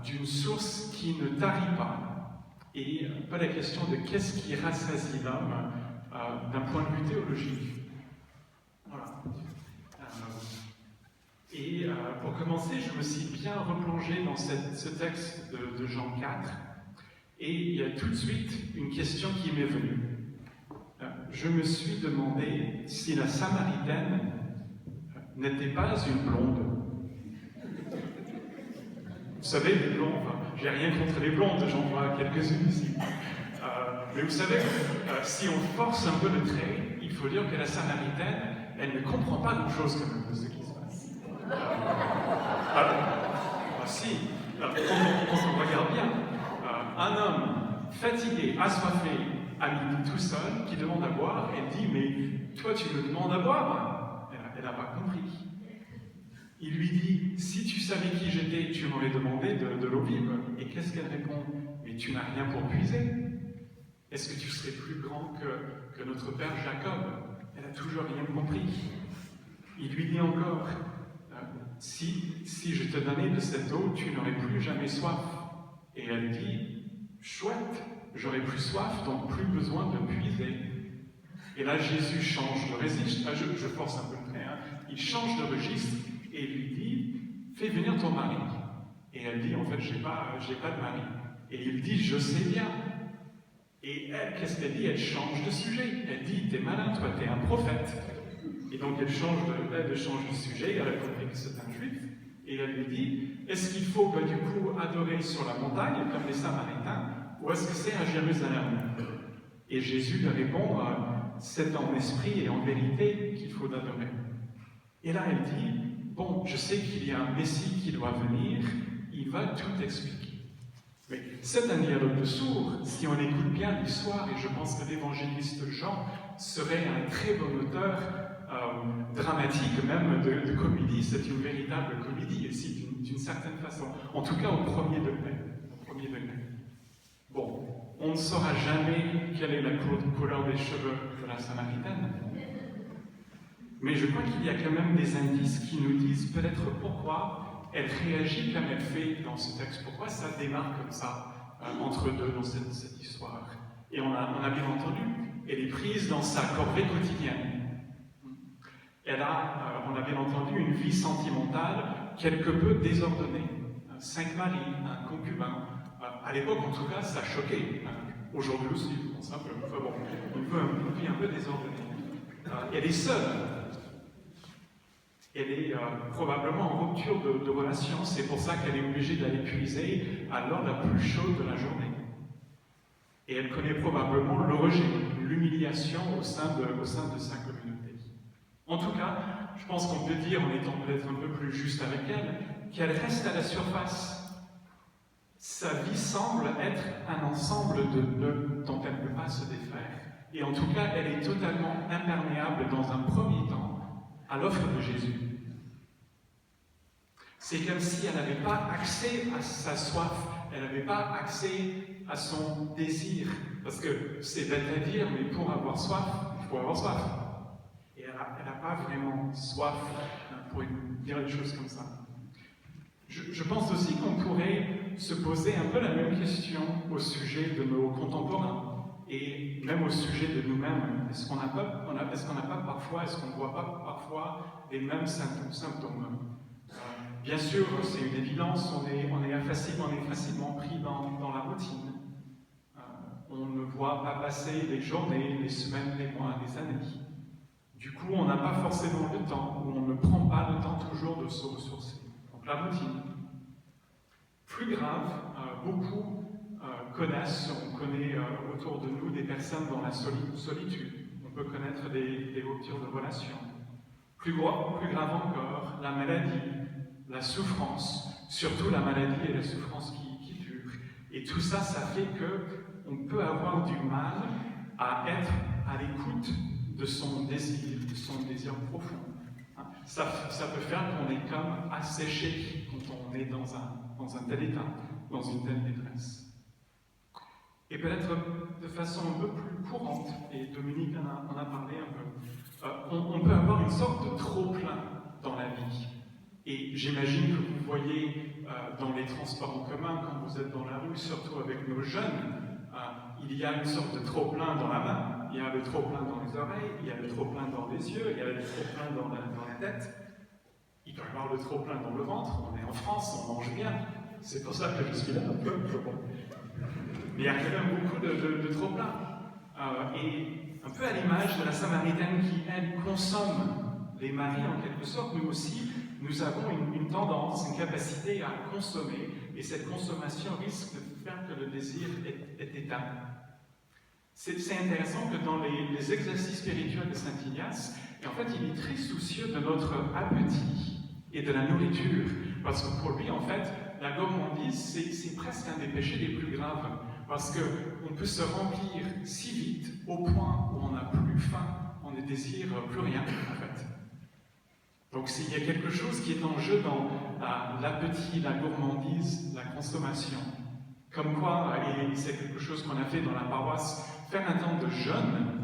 d'une source qui ne tarit pas, et pas la question de qu'est-ce qui rassasie l'homme d'un point de vue théologique. Voilà. Et pour commencer, je me suis bien replongé dans ce texte de Jean 4, et il y a tout de suite une question qui m'est venue. Je me suis demandé si la Samaritaine n'était pas une blonde. Vous savez, les blondes, j'ai rien contre les blondes, j'en vois quelques-unes ici. Mais vous savez, si on force un peu le trait, il faut dire que la Samaritaine, elle ne comprend pas grand-chose quand même de ce qui se passe. Si, quand on regarde bien, un homme fatigué, assoiffé, à midi tout seul, qui demande à boire, elle dit « Mais toi, tu me demandes à boire ?» Elle n'a pas compris. Il lui dit « Si tu savais qui j'étais, tu m'aurais demandé de l'eau vive. » Et qu'est-ce qu'elle répond ? « Mais tu n'as rien pour puiser. Est-ce que tu serais plus grand que notre père Jacob ?» Elle n'a toujours rien compris. Il lui dit encore « Si je te donnais de cette eau, tu n'aurais plus jamais soif. » Et elle dit « Chouette, j'aurais plus soif, donc plus besoin de puiser. » Et là, Jésus change de registre. Je force un peu le trait. Il change de registre et lui dit « Fais venir ton mari. » Et elle dit « En fait, j'ai pas de mari. » Et il dit « Je sais bien. » Et elle, qu'est-ce qu'elle dit ? Elle change de sujet. Elle dit « T'es malin, toi, t'es un prophète. » Et donc elle change de sujet, elle a compris que c'est un juif, et elle lui dit « Est-ce qu'il faut du coup adorer sur la montagne, comme les Samaritains, ou est-ce que c'est à Jérusalem ?» Et Jésus lui répond « C'est en esprit et en vérité qu'il faut adorer. » Et là elle dit « Bon, je sais qu'il y a un Messie qui doit venir, il va tout expliquer. » Mais c'est un dialogue de sourds. Si on écoute bien l'histoire, et je pense que l'évangéliste Jean serait un très bon auteur dramatique, même de comédie, c'est une véritable comédie, ici, d'une certaine façon. En tout cas, au premier degré. Bon, on ne saura jamais quelle est la couleur des cheveux de la Samaritaine. Mais je crois qu'il y a quand même des indices qui nous disent peut-être pourquoi elle réagit comme elle fait dans ce texte, pourquoi ça démarre comme ça entre deux dans cette histoire. Et on a bien entendu, elle est prise dans sa corvée quotidienne. Elle a, on a bien entendu, une vie sentimentale quelque peu désordonnée. 5 maris, un concubin. À l'époque, en tout cas, ça choquait. Aujourd'hui aussi, je pense un peu. Enfin bon, une vie un peu désordonnée. Elle est seule. Elle est probablement en rupture de relation. C'est pour ça qu'elle est obligée d'aller puiser à l'heure la plus chaude de la journée. Et elle connaît probablement le rejet, l'humiliation au sein de sa communauté. En tout cas, je pense qu'on peut dire, en étant peut-être un peu plus juste avec elle, qu'elle reste à la surface. Sa vie semble être un ensemble de nœuds dont elle ne peut pas se défaire. Et en tout cas, elle est totalement imperméable dans un premier temps à l'offre de Jésus. C'est comme si elle n'avait pas accès à sa soif, elle n'avait pas accès à son désir. Parce que c'est bête à dire, mais pour avoir soif, il faut avoir soif. Et elle n'a pas vraiment soif, pour dire les choses comme ça. Je pense aussi qu'on pourrait se poser un peu la même question au sujet de nos contemporains et même au sujet de nous-mêmes. Est-ce qu'on n'a pas parfois, est-ce qu'on ne voit pas parfois les mêmes symptômes? Bien sûr, c'est une évidence, on est facilement pris dans la routine. On ne voit pas passer les journées, les semaines, les mois, les années. Du coup, on n'a pas forcément le temps, ou on ne prend pas le temps toujours de se ressourcer. Donc la routine. Plus grave, beaucoup connaissent, on connaît autour de nous des personnes dans la solitude. On peut connaître des ruptures de relations. Plus grave encore, la maladie, la souffrance, surtout la maladie et la souffrance qui durent. Et tout ça, ça fait qu'on peut avoir du mal à être à l'écoute de son désir profond. Ça peut faire qu'on est comme asséché quand on est dans un tel état, dans une telle détresse. Et peut-être de façon un peu plus courante, et Dominique en a parlé un peu, on peut avoir une sorte de trop-plein dans la vie. Et j'imagine que vous voyez dans les transports en commun, quand vous êtes dans la rue, surtout avec nos jeunes, il y a une sorte de trop-plein dans la main, il y a le trop-plein dans les oreilles, il y a le trop-plein dans les yeux, il y a le trop-plein dans la tête. Il peut y avoir le trop-plein dans le ventre. On est en France, on mange bien. C'est pour ça que je suis là un peu. Mais il y a quand même beaucoup de trop-plein. Et un peu à l'image de la Samaritaine qui, elle, consomme les maris en quelque sorte, nous aussi, nous avons une tendance, une capacité à consommer, et cette consommation risque de faire que le désir est éteint. C'est intéressant que dans les exercices spirituels de Saint Ignace, et en fait, il est très soucieux de notre appétit et de la nourriture, parce que pour lui, en fait, la gourmandise, c'est presque un des péchés les plus graves, parce qu'on peut se remplir si vite au point où on n'a plus faim, on ne désire plus rien, en fait. Donc il y a quelque chose qui est en jeu dans l'appétit, la gourmandise, la consommation. Comme quoi, et c'est quelque chose qu'on a fait dans la paroisse, faire un temps de jeûne,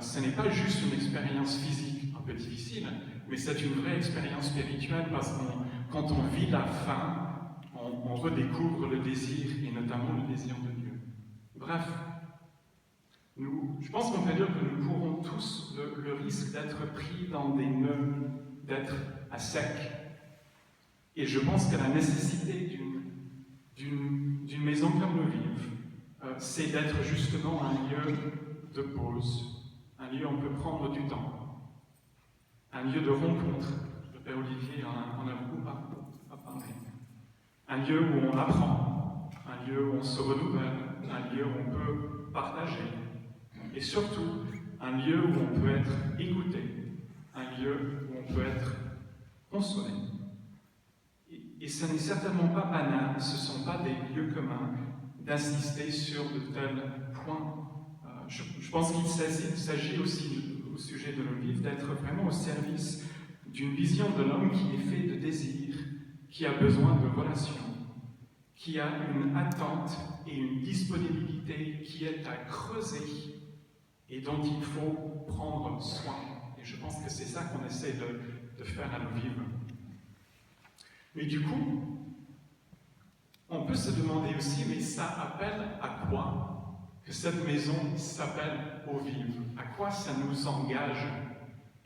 ce n'est pas juste une expérience physique un peu difficile, mais c'est une vraie expérience spirituelle parce que quand on vit la faim, on redécouvre le désir, et notamment le désir de Dieu. Bref, je pense qu'on peut dire que nous courons tous le risque d'être pris dans des nœuds, d'être à sec. Et je pense que la nécessité d'une maison comme nos vives, c'est d'être justement un lieu de pause, un lieu où on peut prendre du temps, un lieu de rencontre. Le Père Olivier en a beaucoup parlé. Un lieu où on apprend, un lieu où on se renouvelle, un lieu où on peut partager, et surtout un lieu où on peut être écouté, un lieu où on peut être consolé. Et ce n'est certainement pas banal, ce ne sont pas des lieux communs d'insister sur de tels points. Je pense qu'il s'agit aussi, au sujet de nos vies, d'être vraiment au service d'une vision de l'homme qui est fait de désir, qui a besoin de relations, qui a une attente et une disponibilité qui est à creuser et dont il faut prendre soin. Et je pense que c'est ça qu'on essaie de faire à nos vies. Mais du coup, on peut se demander aussi, mais ça appelle à quoi que cette maison s'appelle Eau Vive? À quoi ça nous engage?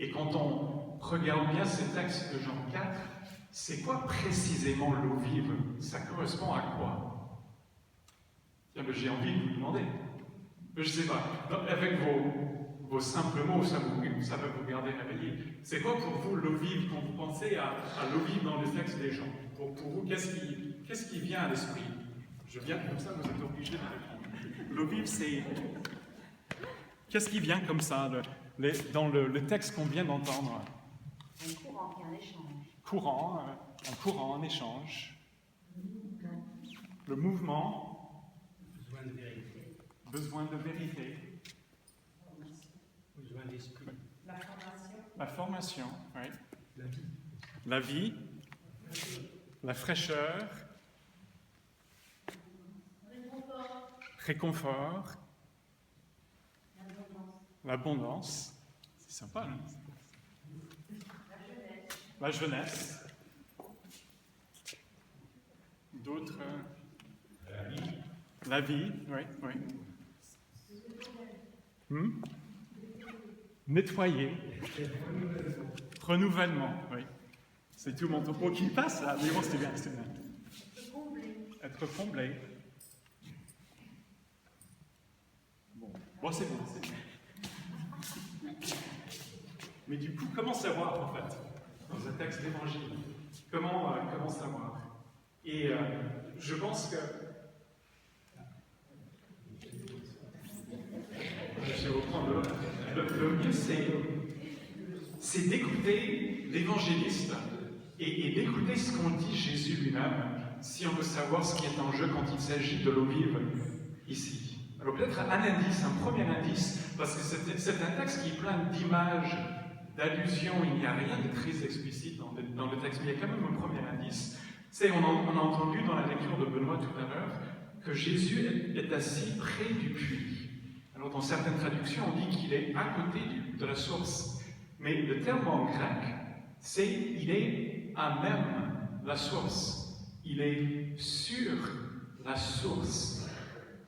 Et quand on regarde bien ces textes de Jean 4, c'est quoi précisément l'eau vive? Ça correspond à quoi? J'ai envie de vous demander. Je ne sais pas. Avec vos simples mots, ça va vous garder réveillé. C'est quoi pour vous l'eau vive quand vous pensez à l'eau vive dans les textes des gens? Pour vous, qu'est-ce qui vient à l'esprit? Je viens comme ça, vous êtes obligés de répondre. L'eau vive, c'est... Qu'est-ce qui vient comme ça dans le texte qu'on vient d'entendre? Un courant et un échange. Un courant, un échange. Le mouvement. Besoin de vérité. Besoin de vérité. Besoin d'esprit. La formation, oui. La vie. La vie. La fraîcheur. Réconfort. L'abondance. C'est sympa, hein? La jeunesse. D'autres. La vie, oui. Nettoyer. Renouvellement, oui. C'est tout mon topo qui passe là, mais bon, c'était bien. Être comblé. Bon, c'est bon. Mais du coup, comment savoir en fait dans un texte d'évangile? Comment savoir? Et je pense que... Je vais reprendre le mieux, c'est d'écouter l'évangéliste et d'écouter ce qu'en dit Jésus lui-même, si on veut savoir ce qui est en jeu quand il s'agit de l'eau vive ici. Alors peut-être un premier indice, parce que c'est un texte qui est plein d'images, d'allusions, il n'y a rien de très explicite dans le texte, mais il y a quand même un premier indice. On a entendu dans la lecture de Benoît tout à l'heure que Jésus est assis près du puits. Alors dans certaines traductions, on dit qu'il est à côté de la source. Mais le terme en grec, c'est il est à même la source. Il est sur la source.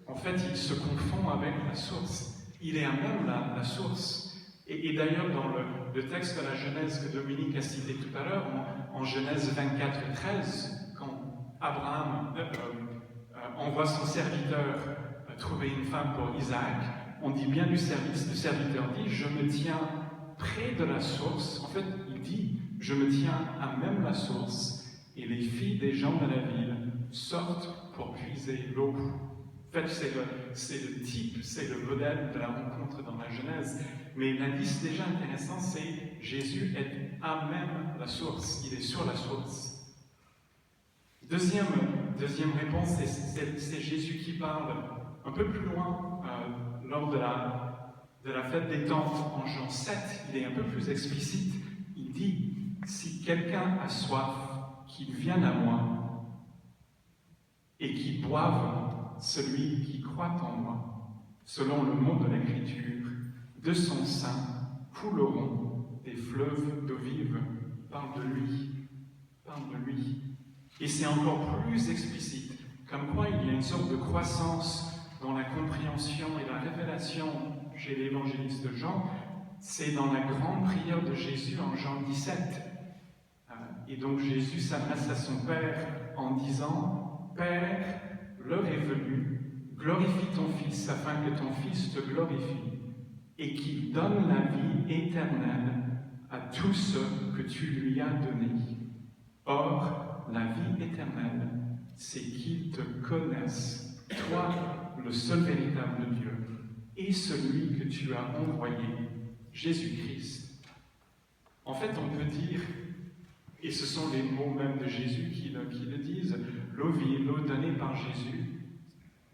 En fait, il se confond avec la source. Il est à même la source. Et d'ailleurs, dans le texte de la Genèse que Dominique a cité tout à l'heure, en Genèse 24, 13, quand Abraham envoie son serviteur trouver une femme pour Isaac, on dit bien du service, le serviteur dit « Je me tiens près de la source ». En fait, il dit « Je me tiens à même la source et les filles des gens de la ville sortent pour puiser l'eau ». En fait, c'est le type, c'est le modèle de la rencontre dans la Genèse. Mais l'indice déjà intéressant, c'est Jésus est à même la source, il est sur la source. Deuxième réponse, c'est Jésus qui parle un peu plus loin, lors de la fête des tentes en Jean 7, il est un peu plus explicite. Il dit « Si quelqu'un a soif, qu'il vienne à moi et qu'il boive celui qui croit en moi, selon le mot de l'Écriture, de son sein couleront des fleuves d'eau vive. » Parle de lui. Et c'est encore plus explicite, comme quoi il y a une sorte de croissance dans la compréhension et la révélation chez l'évangéliste Jean. C'est dans la grande prière de Jésus en Jean 17. Et donc Jésus s'adresse à son Père en disant « Père, l'heure est venue, glorifie ton Fils afin que ton Fils te glorifie et qu'il donne la vie éternelle à tous ceux que tu lui as donnés. Or, la vie éternelle, c'est qu'ils te connaissent, toi, le seul véritable Dieu, et celui que tu as envoyé, Jésus-Christ. » En fait, on peut dire, et ce sont les mots même de Jésus qui le disent, l'eau vive, l'eau donnée par Jésus,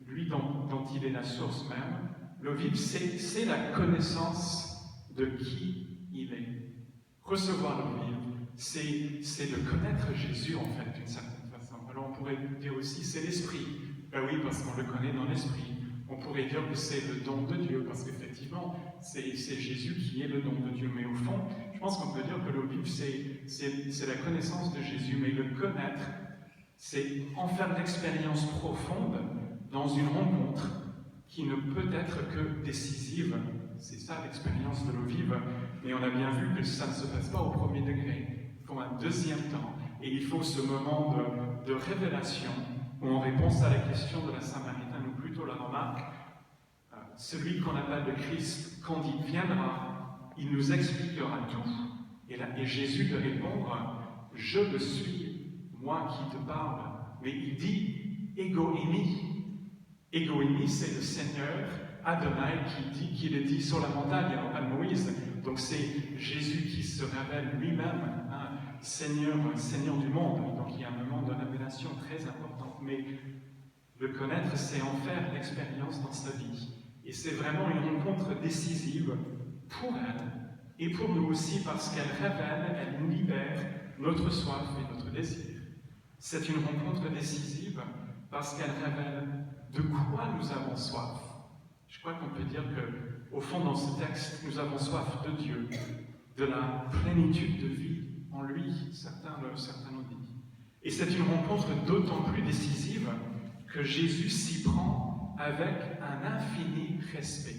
lui dont il est la source même, l'eau vive, c'est la connaissance de qui il est. Recevoir l'eau vive, c'est de connaître Jésus, en fait, d'une certaine façon. Alors on pourrait dire aussi, c'est l'Esprit. Ben oui, parce qu'on le connaît dans l'Esprit. On pourrait dire que c'est le don de Dieu, parce qu'effectivement, c'est Jésus qui est le don de Dieu. Mais au fond, je pense qu'on peut dire que l'eau vive, c'est la connaissance de Jésus. Mais le connaître, c'est en faire l'expérience profonde dans une rencontre qui ne peut être que décisive. C'est ça l'expérience de l'eau vive. Mais on a bien vu que ça ne se passe pas au premier degré. Il faut un deuxième temps. Et il faut ce moment de révélation, où en réponse à la question de la Samaritaine, ou plutôt la remarque, celui qu'on appelle le Christ, quand il viendra, il nous expliquera tout. Et Jésus de répondre, « Je le suis, moi qui te parle. » Mais il dit « Ego eimi ». Ego eimi, c'est le Seigneur Adonai qui le dit sur la montagne à Moïse. Donc c'est Jésus qui se révèle lui-même, Seigneur du monde. Donc il y a un moment de révélation très important. Mais le connaître, c'est en faire l'expérience dans sa vie. Et c'est vraiment une rencontre décisive pour elle et pour nous aussi, parce qu'elle révèle, elle nous libère notre soif et notre désir. C'est une rencontre décisive parce qu'elle révèle de quoi nous avons soif. Je crois qu'on peut dire qu'au fond, dans ce texte, nous avons soif de Dieu, de la plénitude de vie en lui, certains l'ont dit. Et c'est une rencontre d'autant plus décisive que Jésus s'y prend avec un infini respect.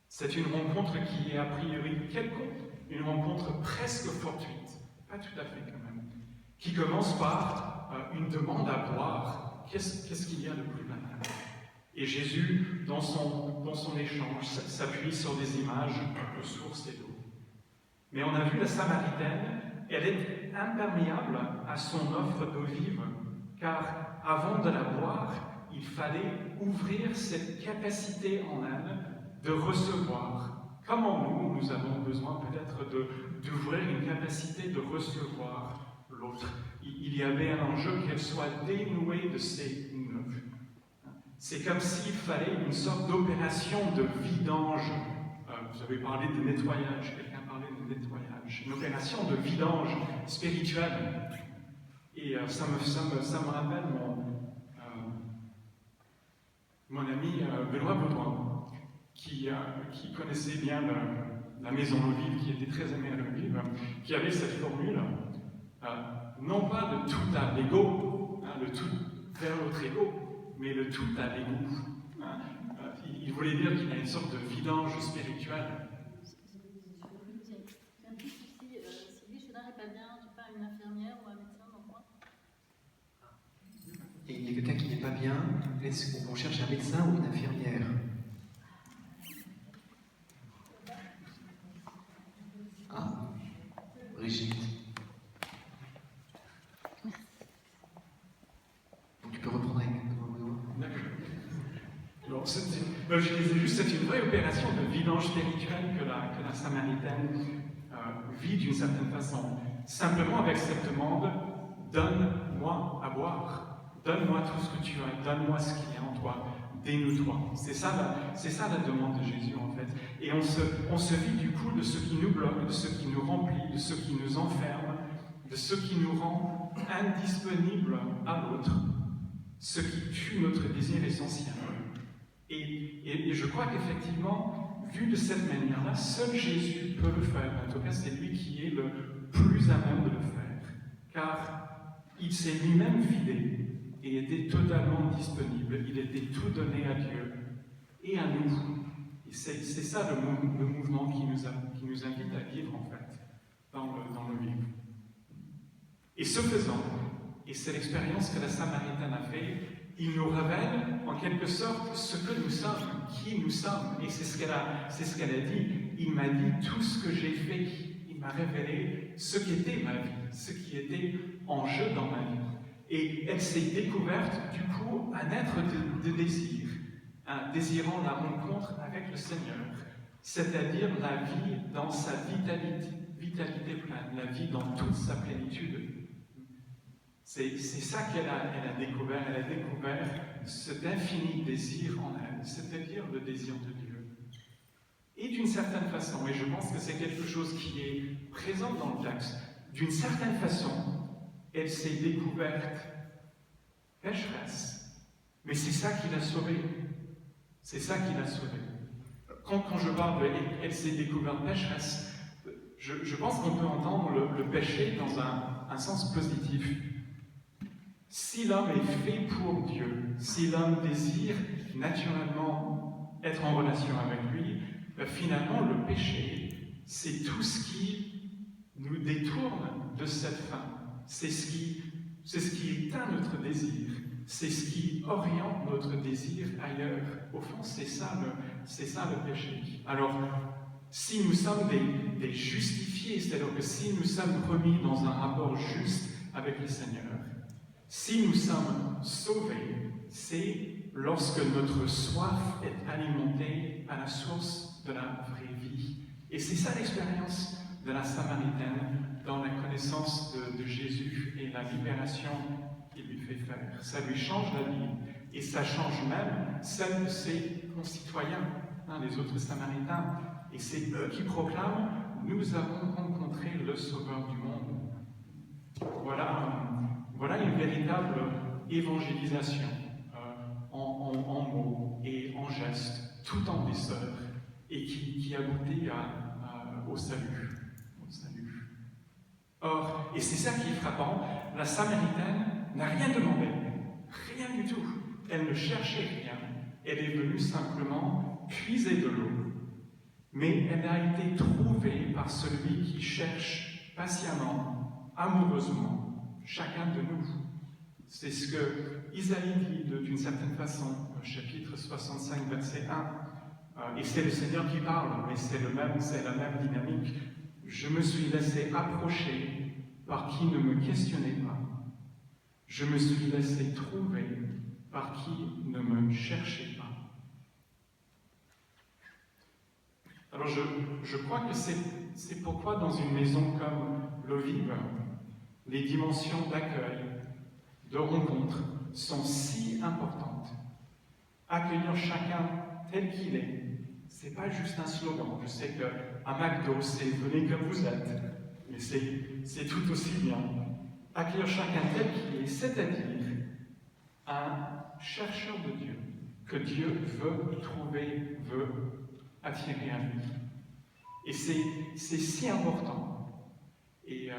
C'est une rencontre qui est a priori quelconque, une rencontre presque fortuite, pas tout à fait quand même, qui commence par une demande à boire. Qu'est-ce qu'il y a de plus banal? Et Jésus, dans son échange, s'appuie sur des images de sources et d'eau. Mais on a vu la Samaritaine, elle est imperméable à son offre d'eau vive, car avant de la boire, il fallait ouvrir cette capacité en elle de recevoir. Comme en nous avons besoin peut-être d'ouvrir une capacité de recevoir l'autre. Il y avait un enjeu qu'elle soit dénouée de ses nœuds. C'est comme s'il fallait une sorte d'opération de vidange. Vous avez parlé de nettoyage, quelqu'un parlait de nettoyage. Une opération de vidange spirituelle. Et ça me rappelle mon ami Benoît Baudouin, qui connaissait bien la maison Lovive, qui était très aimée à Lovive, qui avait cette formule, non pas le tout à l'ego, le tout vers l'autre ego, mais le tout à l'ego. Il voulait dire qu'il y a une sorte de vidange spirituelle. C'est un petit souci, Sylvie, je n'arrive pas bien, tu pas une infirmière ou un médecin dans le coin? Et il y a quelqu'un qui n'est pas bien, est-ce qu'on cherche un médecin ou une infirmière? Ah, Brigitte. Donc tu peux reprendre avec Benoît. D'accord. Je disais juste, c'est une vraie opération de vidange spirituelle que la Samaritaine vit d'une certaine façon. Simplement avec cette demande, donne-moi à boire. Donne-moi tout ce que tu as, donne-moi ce qu'il y a en toi, dénoue-toi. C'est ça la demande de Jésus en fait. Et on se vit du coup de ce qui nous bloque, de ce qui nous remplit, de ce qui nous enferme, de ce qui nous rend indisponibles à l'autre, ce qui tue notre désir essentiel. Et je crois qu'effectivement, vu de cette manière-là, seul Jésus peut le faire. En tout cas, c'est lui qui est le plus à même de le faire. Car il s'est lui-même vidé et était totalement disponible. Il était tout donné à Dieu et à nous. Et c'est ça le mouvement qui nous invite à vivre, en fait, dans le livre. Et ce faisant, et c'est l'expérience que la Samaritaine a fait, il nous révèle en quelque sorte ce que nous sommes, qui nous sommes. Et c'est ce qu'elle a dit. Il m'a dit tout ce que j'ai fait. Il m'a révélé ce qu'était ma vie, ce qui était en jeu dans ma vie. Et elle s'est découverte, du coup, un être de désir, désirant la rencontre avec le Seigneur, c'est-à-dire la vie dans sa vitalité pleine, la vie dans toute sa plénitude. C'est ça qu'elle a découvert. Elle a découvert cet infini désir en elle, c'est-à-dire le désir de Dieu. Et d'une certaine façon, et je pense que c'est quelque chose qui est présent dans le texte, d'une certaine façon, elle s'est découverte pécheresse. Mais c'est ça qui l'a sauvée. C'est ça qui l'a sauvée. Quand je parle de elle s'est découverte pécheresse, je pense qu'on peut entendre le péché dans un sens positif. Si l'homme est fait pour Dieu, si l'homme désire naturellement être en relation avec lui, finalement le péché, c'est tout ce qui nous détourne de cette fin. C'est ce qui éteint notre désir. C'est ce qui oriente notre désir ailleurs. Au fond, c'est ça le péché. Alors, si nous sommes des justifiés, c'est-à-dire que si nous sommes remis dans un rapport juste avec le Seigneur, si nous sommes sauvés, c'est lorsque notre soif est alimentée à la source de la vraie vie. Et c'est ça l'expérience de la Samaritaine dans la connaissance de Jésus et la libération qu'il lui fait faire. Ça lui change la vie et ça change même celle de ses concitoyens, les autres Samaritains. Et c'est eux qui proclament « Nous avons rencontré le Sauveur du monde ». Voilà une véritable évangélisation en mots et en gestes, tout en douceur, et qui aboutit au salut. Or, et c'est ça qui est frappant, la Samaritaine n'a rien demandé, rien du tout. Elle ne cherchait rien. Elle est venue simplement puiser de l'eau. Mais elle a été trouvée par celui qui cherche patiemment, amoureusement, chacun de nous. C'est ce que Isaïe dit d'une certaine façon, chapitre 65, verset 1. Et c'est le Seigneur qui parle, mais c'est la même dynamique. Je me suis laissé approcher par qui ne me questionnait pas. Je me suis laissé trouver par qui ne me cherchait pas. Alors je crois que c'est pourquoi dans une maison comme l'Ovive, les dimensions d'accueil, de rencontre sont si importantes. Accueillir chacun tel qu'il est, c'est pas juste un slogan. Je sais qu'à McDo, c'est venez comme vous êtes, mais c'est tout aussi bien. Accueillir chacun tel qu'il est, c'est-à-dire un chercheur de Dieu, que Dieu veut trouver, veut attirer à lui. Et c'est si important. Et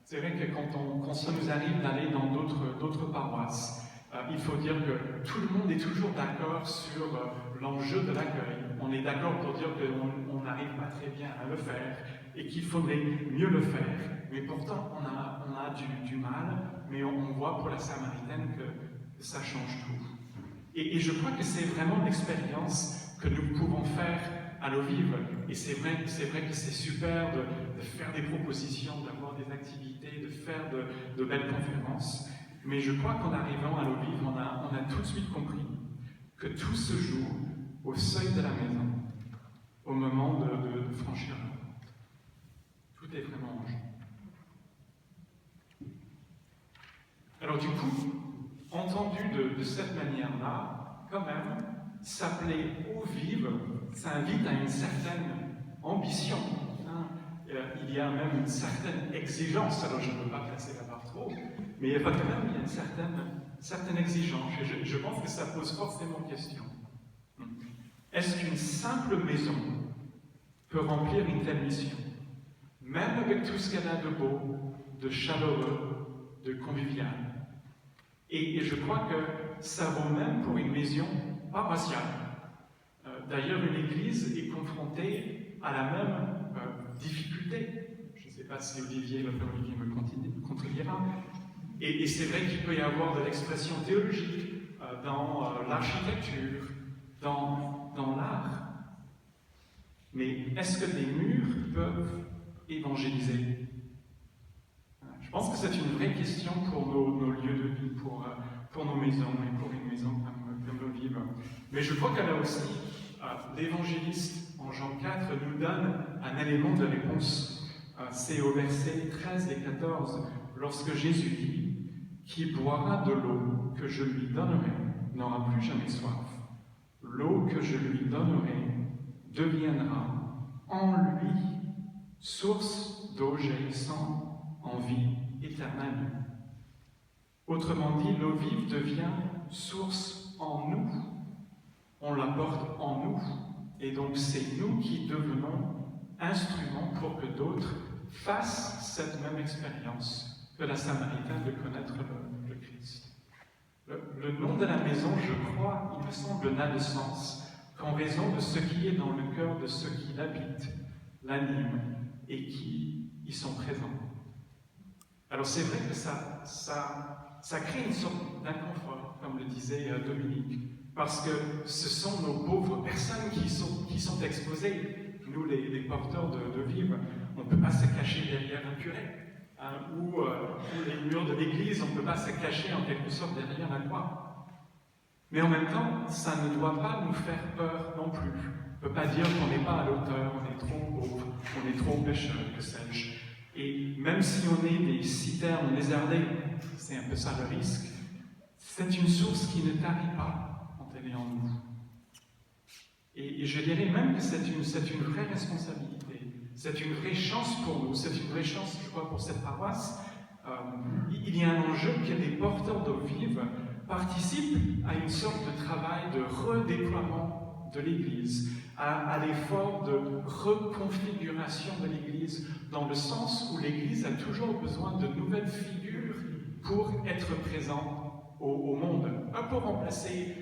c'est vrai que quand ça nous arrive d'aller dans d'autres paroisses, il faut dire que tout le monde est toujours d'accord sur l'enjeu de l'accueil. On est d'accord pour dire qu'on n'arrive pas très bien à le faire et qu'il faudrait mieux le faire. Mais pourtant, on a du mal, mais on voit pour la Samaritaine que ça change tout. Et je crois que c'est vraiment l'expérience que nous pouvons faire à l'Ovive. Et c'est vrai que c'est super de faire des propositions, d'avoir des activités, de faire de belles conférences. Mais je crois qu'en arrivant à l'Ovive, on a tout de suite compris que tout se joue au seuil de la maison, au moment de franchir la porte. Tout est vraiment en jeu. Alors du coup, entendu de cette manière-là, quand même, s'appeler Ovive, ça invite à une certaine ambition. Hein. Il y a même une certaine exigence, alors je ne veux pas placer la barre trop, mais il y a quand même une certaine exigence. Et je pense que ça pose forcément question. Est-ce qu'une simple maison peut remplir une telle mission? Même avec tout ce qu'elle a de beau, de chaleureux, de convivial. Et je crois que ça vaut même pour une maison paroissiale. D'ailleurs, une église est confrontée à la même difficulté. Je ne sais pas si le frère Olivier me contredira. Et c'est vrai qu'il peut y avoir de l'expression théologique dans l'architecture, dans l'art. Mais est-ce que des murs peuvent évangéliser? Je pense que c'est une vraie question pour nos lieux de vie, pour nos maisons et pour une maison comme l'Ovive. Mais je crois qu'elle a aussi, l'évangéliste en Jean 4 nous donne un élément de réponse. C'est au verset 13 et 14, lorsque Jésus dit « Qui boira de l'eau que je lui donnerai n'aura plus jamais soif. L'eau que je lui donnerai deviendra en lui source d'eau jaillissant en vie éternelle. » Autrement dit, l'eau vive devient source en nous. On la porte en nous. Et donc c'est nous qui devenons instruments pour que d'autres fassent cette même expérience que la Samaritaine de connaître le Christ. Le nom de la maison, je crois, il me semble, n'a de sens qu'en raison de ce qui est dans le cœur de ceux qui l'habitent, l'animent et qui y sont présents. Alors c'est vrai que ça crée une sorte d'inconfort, comme le disait Dominique, parce que ce sont nos pauvres personnes qui sont exposées. Nous, les porteurs de vivre, on ne peut pas se cacher derrière un curé, hein, ou les murs de l'église, on ne peut pas se cacher en quelque sorte derrière la croix. Mais en même temps, ça ne doit pas nous faire peur non plus. On ne peut pas dire qu'on n'est pas à l'auteur, on est trop pauvre, on est trop pécheur, que sais-je. Et même si on est des citernes lézardées, c'est un peu ça le risque, c'est une source qui ne tarit pas quand elle est en nous. Et je dirais même que c'est une vraie responsabilité, c'est une vraie chance pour nous, c'est une vraie chance, je crois, pour cette paroisse. Il y a un enjeu que les porteurs d'eau vive participent à une sorte de travail de redéploiement de l'Église, à l'effort de reconfiguration de l'Église, dans le sens où l'Église a toujours besoin de nouvelles figures pour être présente au monde. Pas pour remplacer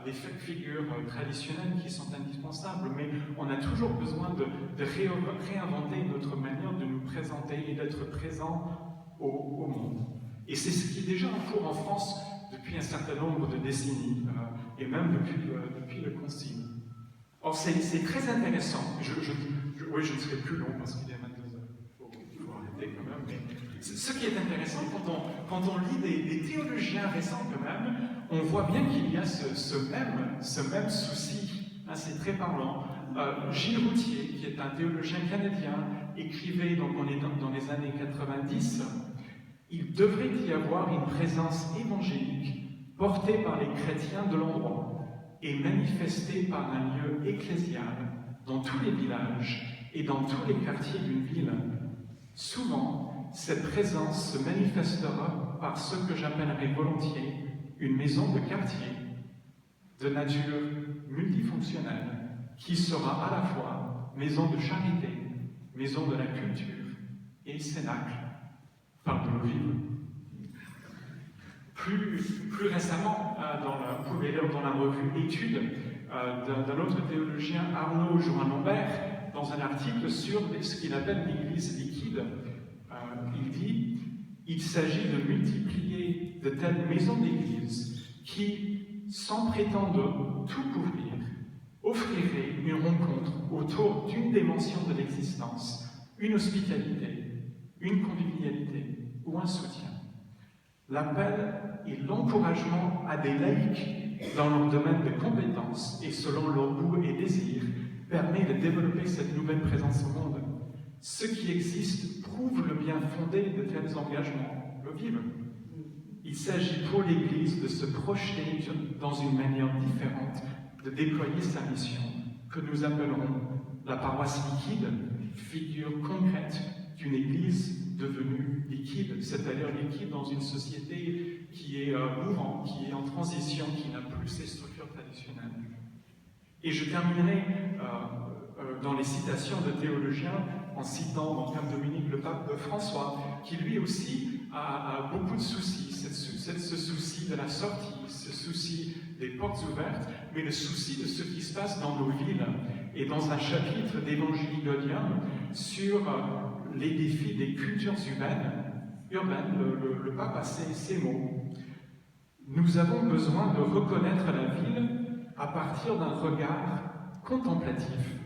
les figures traditionnelles qui sont indispensables, mais on a toujours besoin de réinventer notre manière de nous présenter et d'être présent au monde. Et c'est ce qui est déjà en cours en France depuis un certain nombre de décennies, et même depuis le Concile. Or, c'est très intéressant. Oui, je ne serai plus long parce qu'il est 22 heures. Il faut arrêter quand même. Mais ce qui est intéressant, quand on lit des théologiens récents quand même, on voit bien qu'il y a ce même souci. Hein, c'est très parlant. Gilles Routier, qui est un théologien canadien, écrivait, donc on est dans les années 90, il devrait y avoir une présence évangélique portée par les chrétiens de l'endroit et manifestée par un lieu ecclésial dans tous les villages et dans tous les quartiers d'une ville. Souvent, cette présence se manifestera par ce que j'appellerais volontiers une maison de quartier de nature multifonctionnelle qui sera à la fois maison de charité, maison de la culture et cénacle, par de l'eau vive. Plus récemment, vous pouvez lire dans la revue Études d'un autre théologien, Arnaud Jouin-Lambert, dans un article sur ce qu'il appelle l'Église liquide. Il dit « Il s'agit de multiplier de telles maisons d'Église qui, sans prétendre tout couvrir, offriraient une rencontre autour d'une dimension de l'existence, une hospitalité, une convivialité ou un soutien. L'appel et l'encouragement à des laïcs dans leur domaine de compétences et selon leurs goûts et désirs permet de développer cette nouvelle présence au monde. Ce qui existe prouve le bien fondé de tels engagements, le vivre. Il s'agit pour l'Église de se projeter dans une manière différente de déployer sa mission, que nous appellerons la paroisse liquide, figure concrète d'une Église devenue liquide, c'est-à-dire liquide dans une société qui est mouvante, qui est en transition, qui n'a plus ses structures traditionnelles. Et je terminerai dans les citations de théologiens en citant donc Dominique le pape François, qui lui aussi a beaucoup de soucis, ce souci de la sortie, ce souci des portes ouvertes, mais le souci de ce qui se passe dans nos villes. Et dans un chapitre d'Évangile gaudium sur les défis des cultures urbaines, le pape a ces mots. Nous avons besoin de reconnaître la ville à partir d'un regard contemplatif,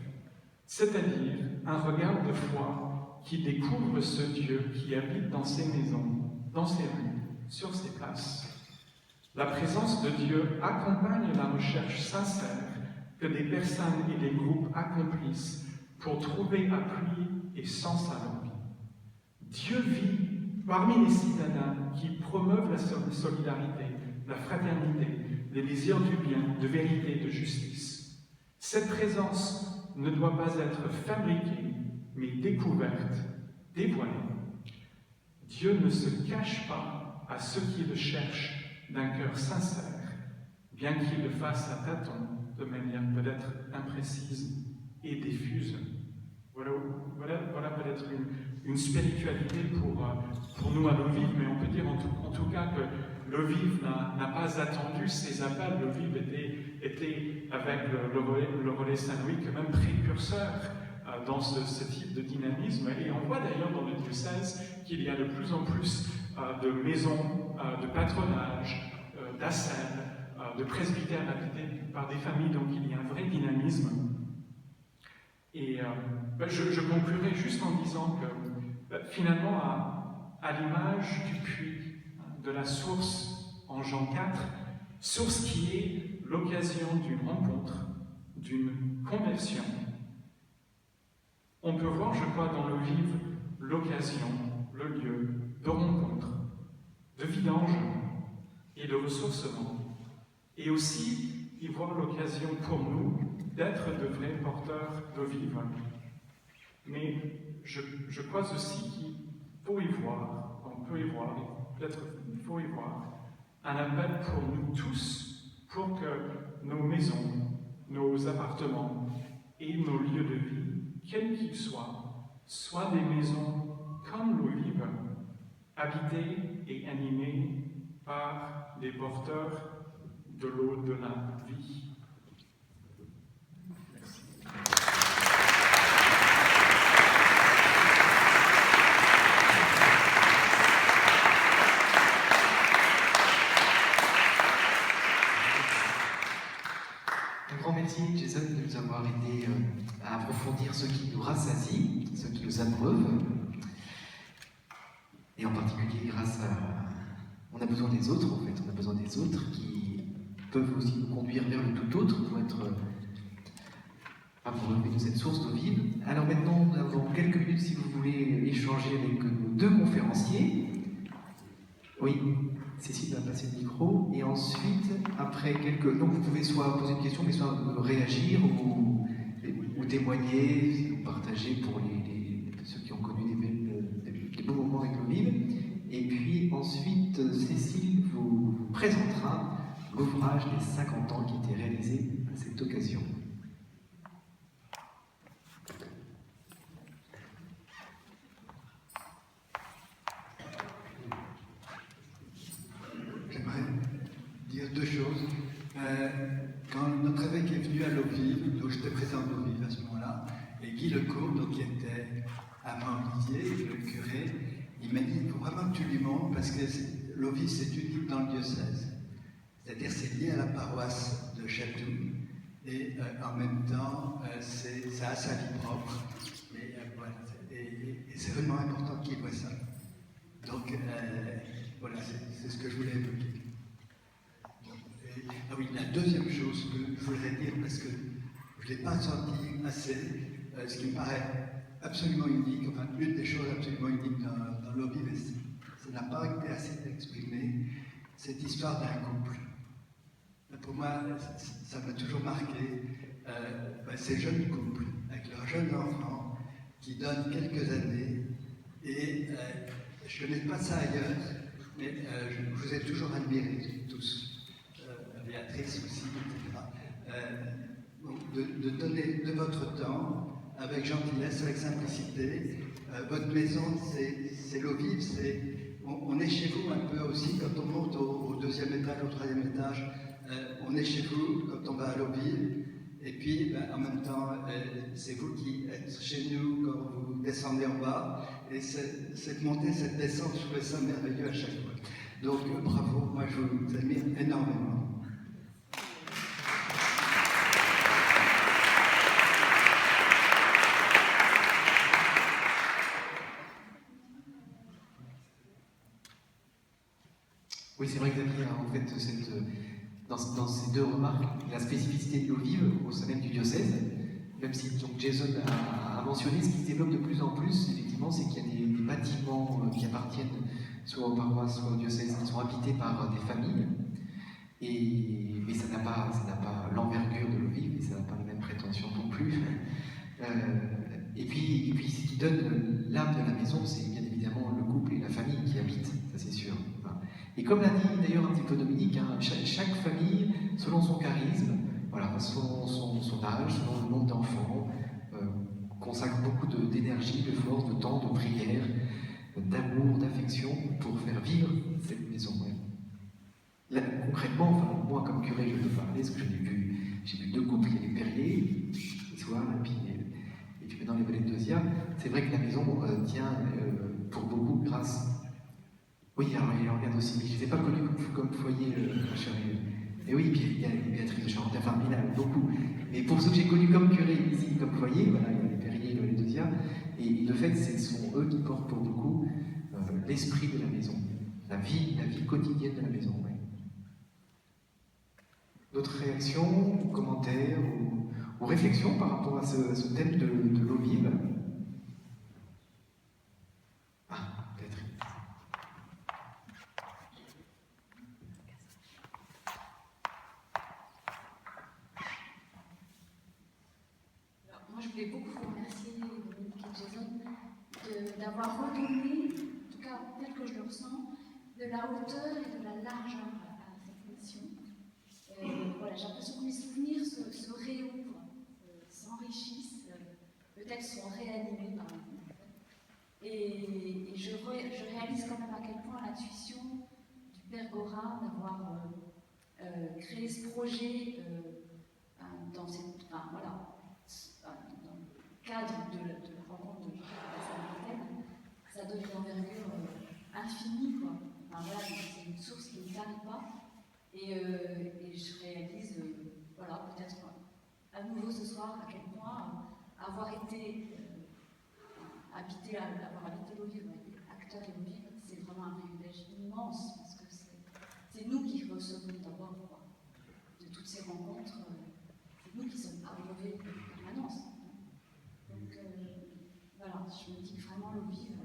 c'est-à-dire un regard de foi qui découvre ce Dieu qui habite dans ses maisons, dans ses rues, sur ses places. La présence de Dieu accompagne la recherche sincère que des personnes et des groupes accomplissent pour trouver appui et sens à leur vie. Dieu vit parmi les citadins qui promeuvent la solidarité, la fraternité, les désirs du bien, de vérité, de justice. Cette présence ne doit pas être fabriquée, mais découverte, dévoilée. Dieu ne se cache pas à ceux qui le cherchent d'un cœur sincère, bien qu'il le fasse à tâtons, de manière peut-être imprécise et diffuse. Voilà peut-être une spiritualité pour nous à l'Eau-Vive, mais on peut dire en tout cas que l'Eau-Vive n'a pas attendu ces appels. L'Eau-Vive était avec le relais Saint-Louis quand même précurseur dans ce type de dynamisme. Et on voit d'ailleurs dans le diocèse qu'il y a de plus en plus de maisons, de patronage, d'ASEN, de presbytères habités par des familles, donc il y a un vrai dynamisme. Et je conclurai juste en disant que finalement, à l'image du puits, de la source en Jean 4, source qui est l'occasion d'une rencontre, d'une conversion, on peut voir, je crois, dans l'Eau-Vive, l'occasion, le lieu de rencontre, de vidange et de ressourcement. Et aussi y voir l'occasion pour nous d'être de vrais porteurs d'eau vive. Mais je crois aussi qu'il faut y voir, peut-être il faut y voir, un appel pour nous tous, pour que nos maisons, nos appartements et nos lieux de vie, quels qu'ils soient des maisons comme l'eau vive, habitées et animées par des porteurs de l'eau de la vie. Merci. Un grand merci, Jason, de nous avoir aidé à approfondir ce qui nous rassasie, ce qui nous abreuve. Et en particulier grâce à... On a besoin des autres, en fait. On a besoin des autres qui peuvent aussi nous conduire vers le tout autre pour être... pour relever de cette source d'eau vive. Alors maintenant, nous avons quelques minutes si vous voulez échanger avec nos deux conférenciers. Oui, Cécile va passer le micro. Et ensuite, après quelques... Donc vous pouvez soit poser une question, mais soit réagir ou témoigner, ou partager pour ceux qui ont connu des beaux moments avec l'eau vive. Et puis ensuite, Cécile vous présentera l'ouvrage des 50 ans qui a été réalisé à cette occasion. J'aimerais dire deux choses. Quand notre évêque est venu à l'eau vive, donc j'étais présent à l'eau vive à ce moment-là, et Guy Lecourt, donc, qui était à Montpellier, le curé, il m'a dit il faut vraiment que tu lui montres parce que l'eau vive c'est unique dans le diocèse. C'est-à-dire c'est lié à la paroisse de Chatou et en même temps ça a sa vie propre. Voilà, et c'est vraiment important qu'il voit ça. Donc voilà, c'est ce que je voulais évoquer. Ah oui, la deuxième chose que je voudrais dire, parce que je ne l'ai pas senti assez, ce qui me paraît absolument unique, enfin une des choses absolument uniques dans l'eau vive, ça n'a pas été assez exprimé, cette histoire d'un couple. Pour moi, ça m'a toujours marqué, ces jeunes couples, avec leurs jeunes enfants, qui donnent quelques années, et je ne connais pas ça ailleurs, mais je vous ai toujours admirés, tous. Béatrice aussi, etc. De donner de votre temps avec gentillesse, avec simplicité. Votre maison, c'est l'eau vive, on est chez vous un peu aussi quand on monte au deuxième étage, au troisième étage. On est chez vous quand on va à l'eau vive. Et puis, en même temps, c'est vous qui êtes chez nous quand vous descendez en bas. Et cette montée, cette descente, je trouvais ça merveilleux à chaque fois. Donc, bravo, moi je vous admire énormément. Oui, c'est vrai que Xavier a en fait dans ces deux remarques la spécificité de l'eau vive au sein même du diocèse, même si donc Jason a mentionné ce qui se développe de plus en plus, effectivement, c'est qu'il y a des bâtiments qui appartiennent soit aux paroisses, soit au diocèse, qui sont habités par des familles, mais ça n'a pas l'envergure de l'eau vive, et ça n'a pas les mêmes prétentions non plus. Et puis ce qui donne l'âme de la maison, c'est bien évidemment le couple et la famille qui habitent, ça c'est sûr. Et comme l'a dit d'ailleurs un petit peu Dominique, hein, chaque famille, selon son charisme, voilà, son âge, selon le nombre d'enfants, consacre beaucoup d'énergie, de force, de temps, de prière, d'amour, d'affection pour faire vivre cette maison. Ouais. Là, concrètement, enfin, moi comme curé, je peux parler, parce que j'ai vu deux couples, il y a les Perrier, ce soir, et puis maintenant les Valets de Dozia. C'est vrai que la maison tient pour beaucoup grâce. Oui, alors il regarde aussi, je ne les ai pas connus comme foyer, et oui, puis il y a les Béatrice de Charentais, enfin il y en a beaucoup. Mais pour ceux que j'ai connus comme curé ici, comme foyer, voilà, il y a les Perrier, les Dozia, et de fait, ce sont eux qui portent pour beaucoup l'esprit de la maison, la vie quotidienne de la maison. Ouais. D'autres réactions, commentaires ou réflexions par rapport à ce thème de l'eau vive? Je voulais beaucoup vous remercier, Dominique et Jason, d'avoir redonné, en tout cas tel que je le ressens, de la hauteur et de la largeur à cette mission. Voilà, j'ai l'impression que mes souvenirs se réouvrent, s'enrichissent, peut-être sont réanimés par vous. Et je réalise quand même à quel point l'intuition du Père Gorin d'avoir créé ce projet dans le cadre de la rencontre de Saint-Martin, ça donne une envergure infinie, quoi. Enfin, voilà, c'est une source qui ne tarit pas. Et je réalise, peut-être à nouveau ce soir, à quel point avoir été habité l'eau vive, acteur et l'eau vive, c'est vraiment un privilège immense, parce que c'est nous qui recevons d'abord, quoi. De toutes ces rencontres, c'est nous qui sommes abreuvés de permanence. Donc voilà, je me dis que vraiment le vivre,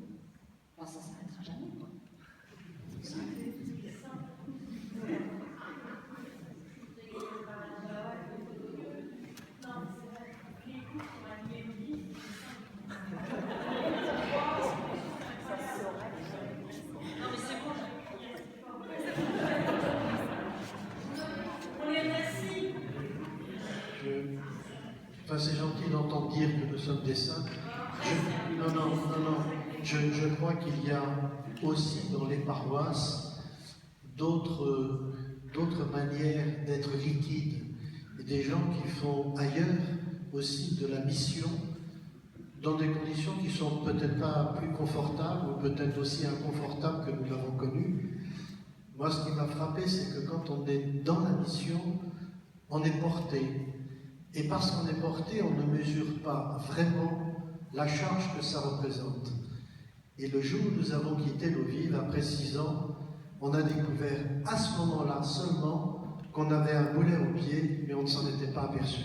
ça ne s'arrêtera jamais, quoi. Enfin, c'est gentil d'entendre dire que nous sommes des saints. Non. Je crois qu'il y a aussi dans les paroisses d'autres manières d'être liquides. Et des gens qui font ailleurs aussi de la mission dans des conditions qui sont peut-être pas plus confortables ou peut-être aussi inconfortables que nous l'avons connu. Moi, ce qui m'a frappé, c'est que quand on est dans la mission, on est porté. Et parce qu'on est porté, on ne mesure pas vraiment la charge que ça représente. Et le jour où nous avons quitté l'eau vive, après 6 ans, on a découvert à ce moment-là seulement qu'on avait un boulet au pied, mais on ne s'en était pas aperçu.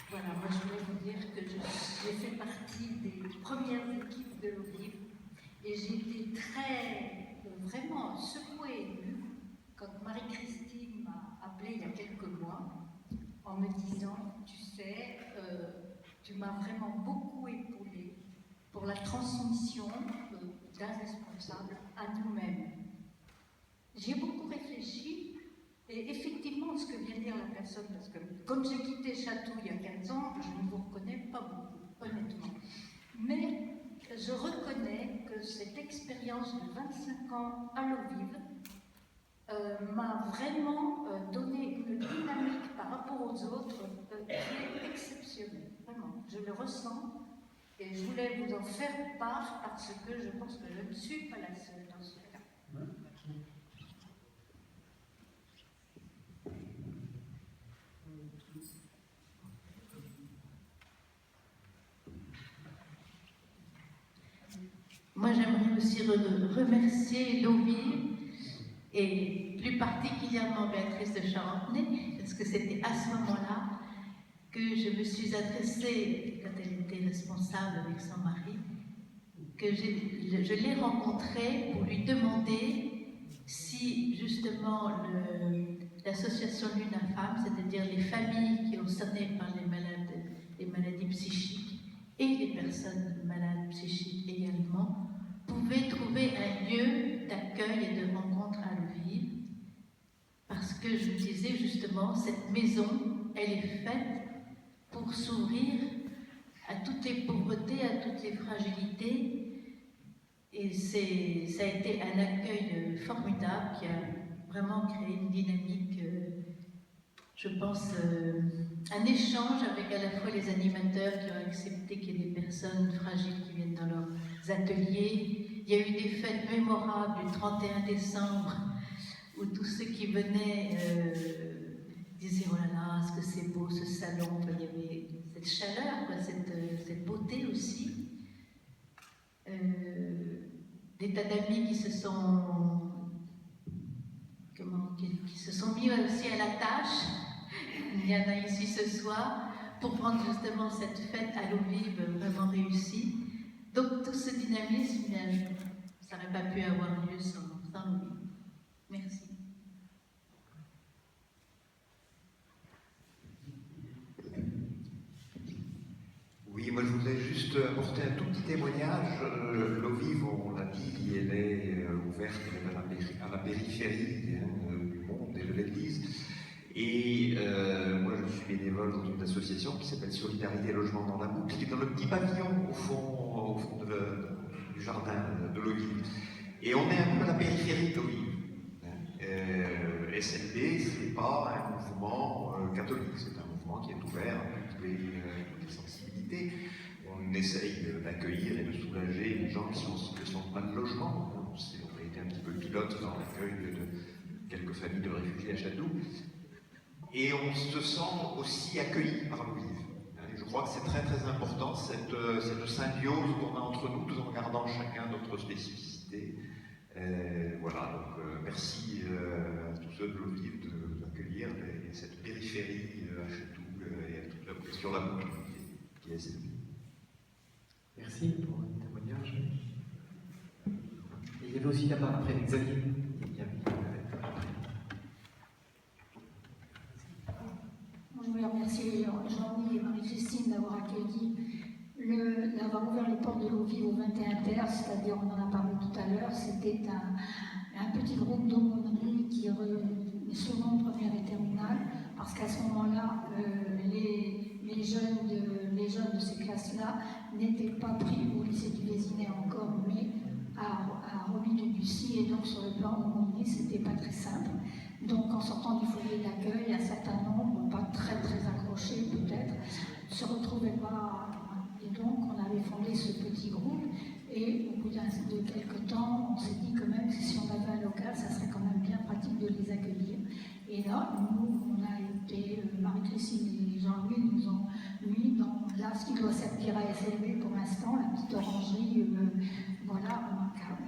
Voilà, moi je voulais vous dire que j'ai fait partie des premières équipes de l'eau vive et j'ai été vraiment secouée et émue quand Marie-Christine m'a appelée il y a quelques mois en me disant, tu sais, tu m'as vraiment beaucoup épaulée pour la transmission d'un responsable à nous-mêmes. J'ai beaucoup réfléchi. Et effectivement, ce que vient de dire la personne, parce que comme j'ai quitté Château il y a 15 ans, je ne vous reconnais pas beaucoup, honnêtement. Mais je reconnais que cette expérience de 25 ans à l'eau vive m'a vraiment donné une dynamique par rapport aux autres qui est exceptionnelle. Vraiment, je le ressens et je voulais vous en faire part parce que je pense que je ne suis pas la seule dans ce cas. Moi, j'aimerais aussi remercier l'eau vive et plus particulièrement Béatrice de Charentenay, parce que c'était à ce moment-là que je me suis adressée, quand elle était responsable avec son mari, que je l'ai rencontrée pour lui demander si justement l'association Lune-Femme, c'est-à-dire les familles qui sont concernées par les maladies psychiques et les personnes malades psychiques également, pouvaient trouver un lieu d'accueil et de rencontre à l'eau vive, parce que je me disais justement, cette maison, elle est faite pour s'ouvrir à toutes les pauvretés, à toutes les fragilités, et ça a été un accueil formidable qui a vraiment créé une dynamique, je pense, un échange avec à la fois les animateurs qui ont accepté qu'il y ait des personnes fragiles qui viennent dans leurs ateliers. Il y a eu des fêtes mémorables du 31 décembre où tous ceux qui venaient disaient « Oh là là, est-ce que c'est beau ce salon ?» Enfin, il y avait cette chaleur, quoi, cette beauté aussi. Des tas d'amis qui se sont mis aussi à la tâche. Il y en a ici ce soir pour rendre justement cette fête à l'eau vive vraiment réussie. Donc tout ce dynamisme, ça n'aurait pas pu avoir lieu sans l'eau vive. Merci. Oui, moi je voudrais juste apporter un tout petit témoignage. L'eau vive, on l'a dit, elle est ouverte à la périphérie du monde et de l'Église. Et moi je suis bénévole dans une association qui s'appelle Solidarité Logement dans la Boucle, qui est dans le petit pavillon au fond du jardin de l'eau vive. Et on est un peu à la périphérie de l'eau vive. SLB, ce n'est pas un mouvement catholique, c'est un mouvement qui est ouvert à toutes les sensibilités. on essaye d'accueillir et de soulager les gens qui sont en situation de mal logement. On a été un petit peu pilote dans l'accueil de quelques familles de réfugiés à Chatou. Et on se sent aussi accueilli par l'OVIV. Je crois que c'est très très important, cette symbiose qu'on a entre nous, tout en gardant chacun notre spécificité. Voilà, donc merci à tous ceux de l'OVIV d'accueillir cette périphérie à Chatou et sur la communauté qui est cette vie. Merci pour le témoignage. Et il y avait aussi là-bas, après, Xavier. Je voulais remercier Jean-Louis et Marie-Christine d'avoir accueilli, d'avoir ouvert les portes de l'OVIV au 21 Terre, c'est-à-dire, on en a parlé tout à l'heure, c'était un petit groupe d'aumônerie qui seconde, première et terminale, parce qu'à ce moment-là, les jeunes de ces classes-là n'étaient pas pris au lycée du Vésinet encore, mais à Romilly-Bussy, et donc sur le plan d'aumônerie, c'était pas très simple. Donc en sortant du foyer d'accueil, un certain nombre, pas très accrochés peut-être, ne se retrouvaient pas. Et donc on avait fondé ce petit groupe, et au bout de quelques temps, on s'est dit quand même que si on avait un local, ça serait quand même bien pratique de les accueillir. Et là, nous, on a été, Marie-Christine et Jean-Louis nous ont mis dans là ce qui doit servir à SLB pour l'instant, la petite orangerie, voilà, remarquable.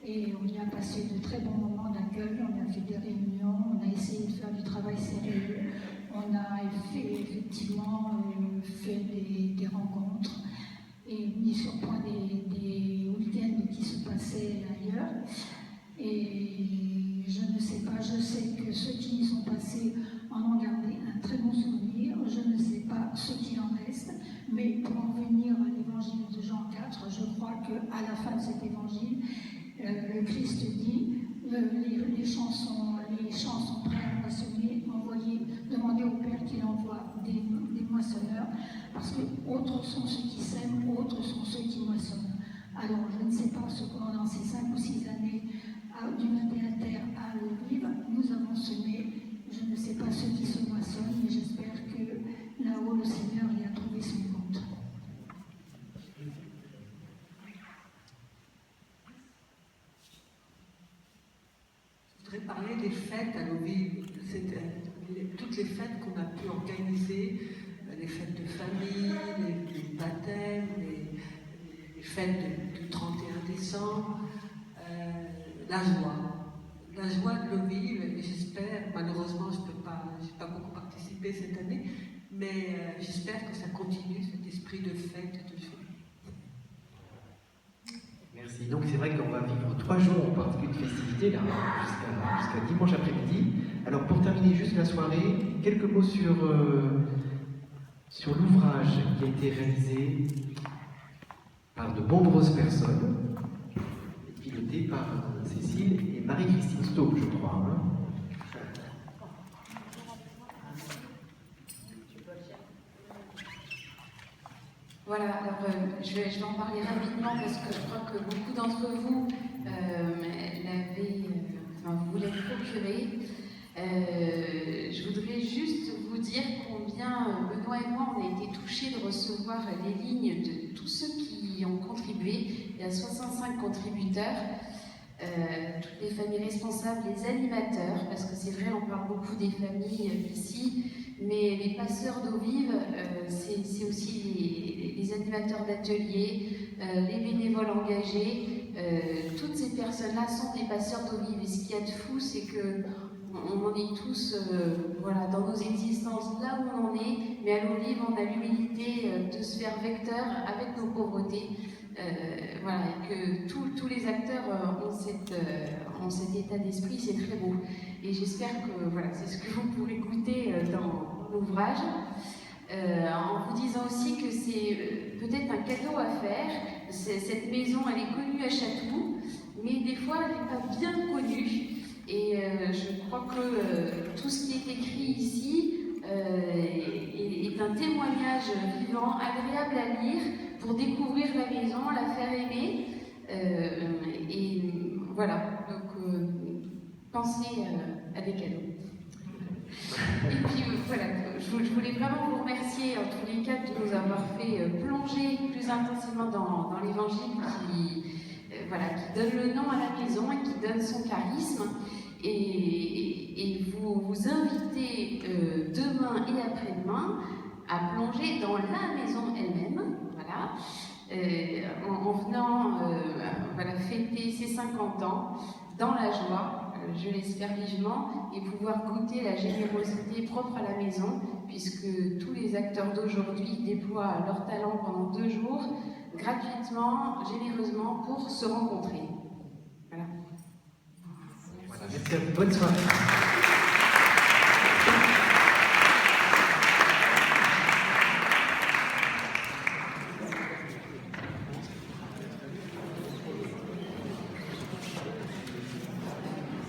Et on y a passé de très bons moments d'accueil, on a fait des réunions, on a essayé de faire du travail sérieux, on a effectivement fait des rencontres et mis sur point des week-ends qui se passaient ailleurs. Et je ne sais pas, je sais que ceux qui y sont passés en ont gardé un très bon souvenir, je ne sais pas ce qu'il en reste, mais pour en venir à l'évangile de Jean 4, je crois qu'à la fin de cet évangile, le Christ dit, les champs sont prêts à moissonner, demandez au Père qu'il envoie des moissonneurs, parce que autres sont ceux qui sèment, autres sont ceux qui moissonnent. Alors je ne sais pas ce qu'on dans ces 5 ou 6 années du 21 Terre à l'OVIV, nous avons semé, je ne sais pas ceux qui se moissonnent, mais j'espère que là-haut le Seigneur y a trouvé son compte. Je voudrais parler des fêtes à l'OVIV. Toutes les fêtes qu'on a pu organiser, les fêtes de famille, les baptêmes, les fêtes du 31 décembre, la joie de l'OVIV, et j'espère, malheureusement je n'ai pas beaucoup participé cette année, mais j'espère que ça continue, cet esprit de fête et de joie. Merci. Donc c'est vrai qu'on va vivre 3 jours en particulier de festivités, là, jusqu'à dimanche après-midi. Alors pour terminer juste la soirée, quelques mots sur l'ouvrage qui a été réalisé par de nombreuses personnes, piloté par Cécile et Marie-Christine Staupe, je crois. Hein. Voilà, alors je vais en parler rapidement parce que je crois que beaucoup d'entre vous vous l'avez procuré. Je voudrais juste vous dire combien Benoît et moi on a été touchés de recevoir les lignes de tous ceux qui ont contribué. Il y a 65 contributeurs, toutes les familles responsables, les animateurs, parce que c'est vrai on parle beaucoup des familles ici, mais les passeurs d'OVIV, c'est aussi les animateurs d'ateliers, les bénévoles engagés, toutes ces personnes-là sont des passeurs d'OVIV. Et ce qu'il y a de fou, c'est que on en est tous dans nos existences là où on en est, mais à l'OVIV, on a l'humilité de se faire vecteur avec nos pauvretés. Et que tous les acteurs ont cet état d'esprit, c'est très beau. Et j'espère que c'est ce que vous pourrez goûter dans l'ouvrage, en vous disant aussi que c'est peut-être un cadeau à faire. Cette maison, elle est connue à Chatou, mais des fois, elle n'est pas bien connue. Et je crois que tout ce qui est écrit ici est un témoignage vivant, agréable à lire, pour découvrir la maison, la faire aimer. Et voilà, donc pensez avec elle. Et puis je voulais vraiment vous remercier. remercier en tous les cas de nous avoir fait plonger plus intensément dans l'évangile qui donne le nom à la maison et qui donne son charisme. Et vous invitez demain et après-demain à plonger dans la maison elle-même, voilà, en venant fêter ses 50 ans dans la joie, je l'espère vivement, et pouvoir goûter la générosité propre à la maison, puisque tous les acteurs d'aujourd'hui déploient leur talent pendant 2 jours, gratuitement, généreusement, pour se rencontrer. Voilà. Voilà, merci à vous. Bonne soirée.